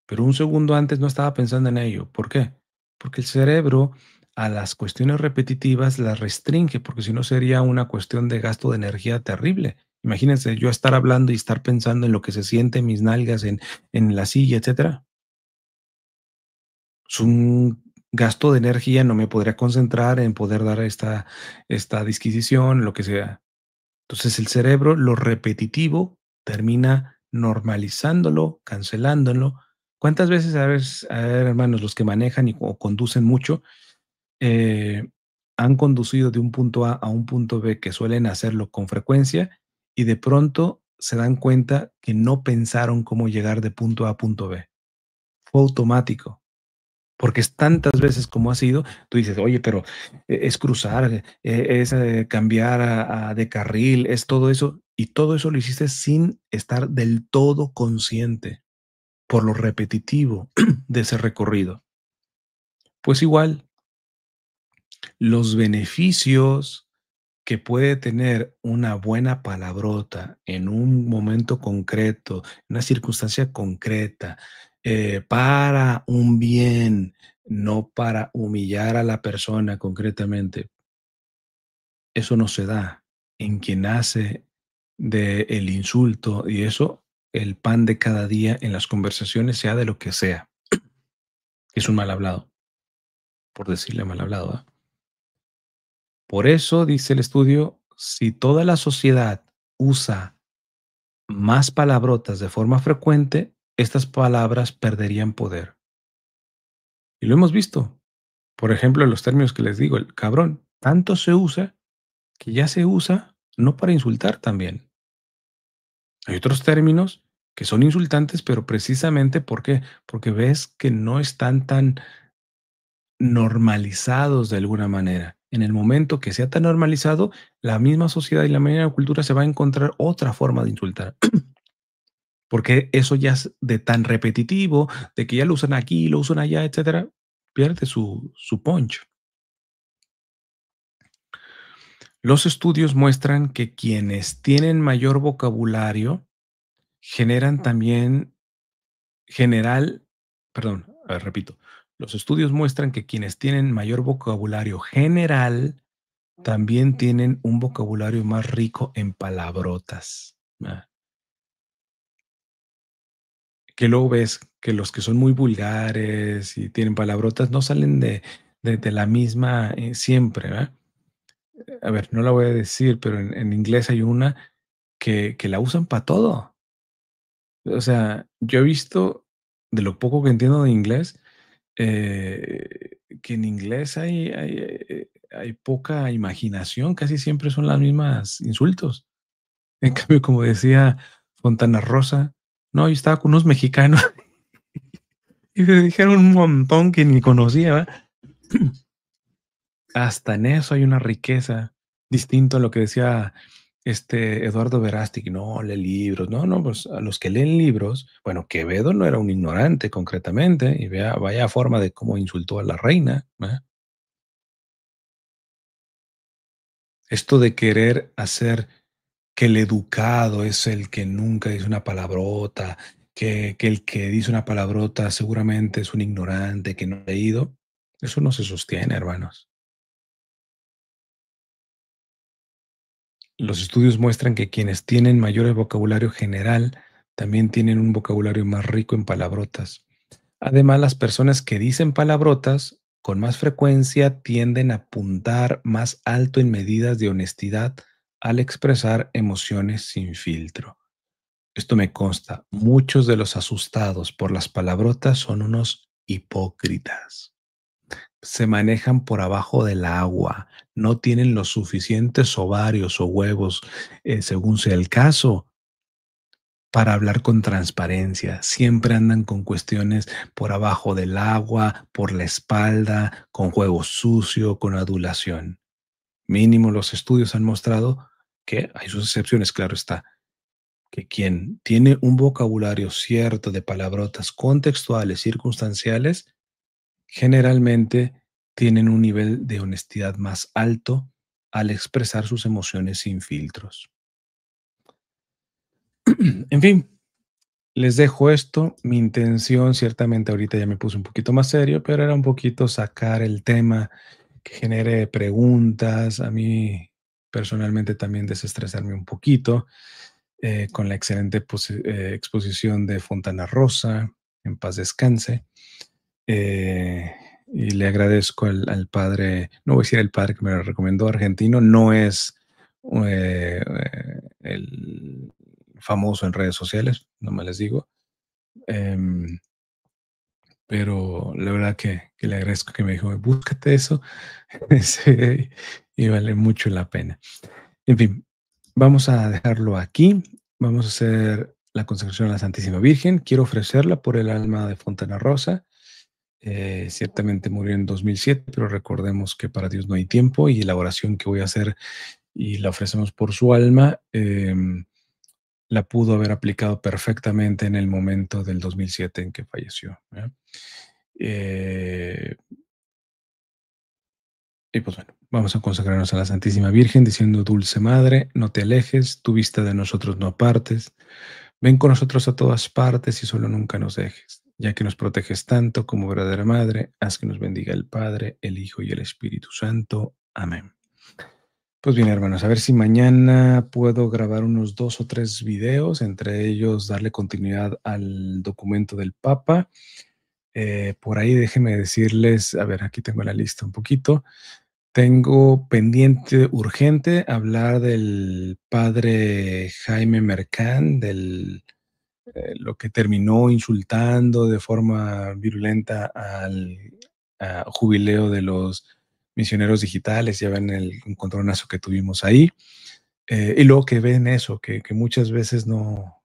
Pero un segundo antes no estaba pensando en ello. ¿Por qué? Porque el cerebro a las cuestiones repetitivas las restringe, porque si no sería una cuestión de gasto de energía terrible. Imagínense yo estar hablando y estar pensando en lo que se siente en mis nalgas, en la silla, etcétera. Es un gasto de energía, no me podría concentrar en poder dar esta disquisición, lo que sea. Entonces el cerebro, lo repetitivo, termina normalizándolo, cancelándolo. ¿Cuántas veces, a ver, hermanos, los que manejan o conducen mucho, eh, han conducido de un punto A un punto B, que suelen hacerlo con frecuencia, y de pronto se dan cuenta que no pensaron cómo llegar de punto A a punto B? Fue automático. Porque es tantas veces como ha sido, tú dices, oye, pero es cruzar, es cambiar de carril, es todo eso, y todo eso lo hiciste sin estar del todo consciente por lo repetitivo de ese recorrido. Pues igual, los beneficios que puede tener una buena palabrota en un momento concreto, en una circunstancia concreta, para un bien, no para humillar a la persona concretamente. Eso no se da en quien hace del insulto y eso el pan de cada día en las conversaciones, sea de lo que sea. Es un mal hablado, por decirle mal hablado. ¿Ah? Por eso, dice el estudio, si toda la sociedad usa más palabrotas de forma frecuente, estas palabras perderían poder. Y lo hemos visto. Por ejemplo, en los términos que les digo, el cabrón, tanto se usa que ya se usa no para insultar también. Hay otros términos que son insultantes, pero precisamente ¿por qué? Porque ves que no están tan normalizados de alguna manera. En el momento que sea tan normalizado, la misma sociedad y la misma cultura se va a encontrar otra forma de insultar. Porque eso ya es de tan repetitivo, de que ya lo usan aquí, lo usan allá, etcétera, pierde su punch. Los estudios muestran que quienes tienen mayor vocabulario generan también general, perdón, a ver, repito. Los estudios muestran que quienes tienen mayor vocabulario general también tienen un vocabulario más rico en palabrotas. Que luego ves que los que son muy vulgares y tienen palabrotas no salen de la misma siempre, ¿verdad? A ver, no la voy a decir, pero en inglés hay una que la usan para todo. O sea, yo he visto, de lo poco que entiendo de inglés, que en inglés hay poca imaginación, casi siempre son las mismas insultos. En cambio, como decía Fontana Rosa, no, yo estaba con unos mexicanos y me dijeron un montón que ni conocía, ¿verdad? Hasta en eso hay una riqueza, distinto a lo que decía Eduardo Verástegui, no, lee libros, no, no, pues a los que leen libros, bueno, Quevedo no era un ignorante concretamente, y vea, vaya forma de cómo insultó a la reina, ¿verdad? Esto de querer hacer que el educado es el que nunca dice una palabrota, que el que dice una palabrota seguramente es un ignorante que no ha leído, eso no se sostiene, hermanos. Los estudios muestran que quienes tienen mayor vocabulario general también tienen un vocabulario más rico en palabrotas. Además, las personas que dicen palabrotas con más frecuencia tienden a apuntar más alto en medidas de honestidad al expresar emociones sin filtro. Esto me consta, muchos de los asustados por las palabrotas son unos hipócritas. Se manejan por abajo del agua, no tienen los suficientes ovarios o huevos, según sea el caso, para hablar con transparencia. Siempre andan con cuestiones por abajo del agua, por la espalda, con juego sucio, con adulación. Mínimo los estudios han mostrado que hay sus excepciones, claro está, que quien tiene un vocabulario cierto de palabrotas contextuales, circunstanciales, generalmente tienen un nivel de honestidad más alto al expresar sus emociones sin filtros. En fin, les dejo esto. Mi intención, ciertamente ahorita ya me puse un poquito más serio, pero era un poquito sacar el tema que genere preguntas, a mí personalmente también desestresarme un poquito con la excelente exposición de Fontana Rosa, en paz descanse. Eh, y le agradezco al padre, no voy a decir el padre que me lo recomendó, argentino, no es el famoso en redes sociales, no me les digo, em, pero la verdad que le agradezco que me dijo, búscate eso, sí, y vale mucho la pena. En fin, vamos a dejarlo aquí, vamos a hacer la consagración a la Santísima Virgen, quiero ofrecerla por el alma de Fontana Rosa. Ciertamente murió en 2007, pero recordemos que para Dios no hay tiempo y la oración que voy a hacer y la ofrecemos por su alma, la pudo haber aplicado perfectamente en el momento del 2007 en que falleció. Eh, y pues bueno, vamos a consagrarnos a la Santísima Virgen diciendo, Dulce Madre, no te alejes, tu vista de nosotros no apartes. Ven con nosotros a todas partes y solo nunca nos dejes, ya que nos proteges tanto como verdadera Madre, haz que nos bendiga el Padre, el Hijo y el Espíritu Santo. Amén. Pues bien, hermanos, a ver si mañana puedo grabar unos 2 o 3 videos, entre ellos darle continuidad al documento del Papa. Por ahí déjenme decirles, a ver, aquí tengo la lista un poquito. Tengo pendiente urgente hablar del padre Jaime Mercán, del lo que terminó insultando de forma virulenta al jubileo de los misioneros digitales, ya ven el encontronazo que tuvimos ahí, y luego que ven eso, que muchas veces no,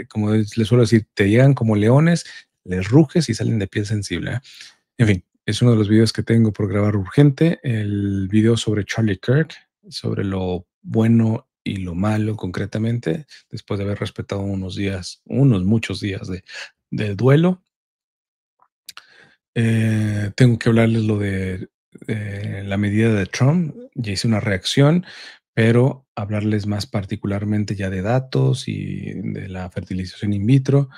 como les suelo decir, te llegan como leones, les ruges y salen de piel sensible. En fin, es uno de los videos que tengo por grabar urgente, el video sobre Charlie Kirk, sobre lo bueno y lo malo concretamente, después de haber respetado unos días, unos muchos días de duelo. Tengo que hablarles lo de la medida de Trump, ya hice una reacción, pero hablarles más particularmente ya de datos y de la fertilización in vitro.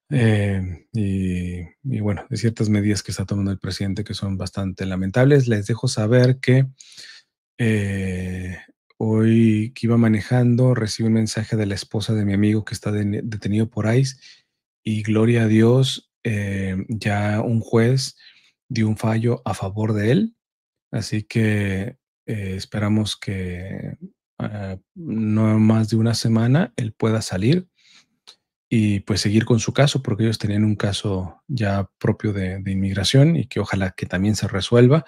Y bueno, de ciertas medidas que está tomando el presidente que son bastante lamentables. Les dejo saber que eh, hoy que iba manejando recibí un mensaje de la esposa de mi amigo que está detenido por ICE y gloria a Dios, ya un juez dio un fallo a favor de él, así que esperamos que no más de una semana él pueda salir y pues seguir con su caso, porque ellos tenían un caso ya propio de inmigración y que ojalá que también se resuelva,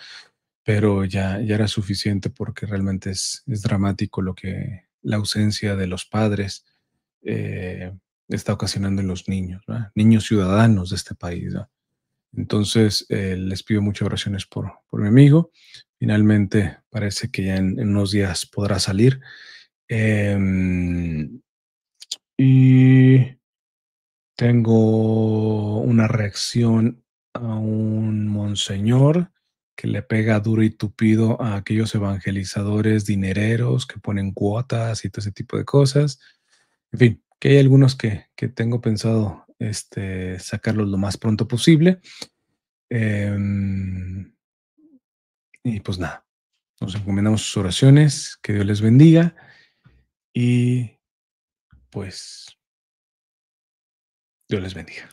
pero ya era suficiente porque realmente es dramático lo que la ausencia de los padres eh, está ocasionando en los niños, ¿verdad? Niños ciudadanos de este país, ¿verdad? Entonces, les pido muchas oraciones por mi amigo. Finalmente, parece que ya en unos días podrá salir. Em, y tengo una reacción a un monseñor que le pega duro y tupido a aquellos evangelizadores dinereros que ponen cuotas y todo ese tipo de cosas. En fin, que hay algunos que tengo pensado sacarlos lo más pronto posible. Em, y pues nada, nos encomendamos sus oraciones, que Dios les bendiga y pues Dios les bendiga.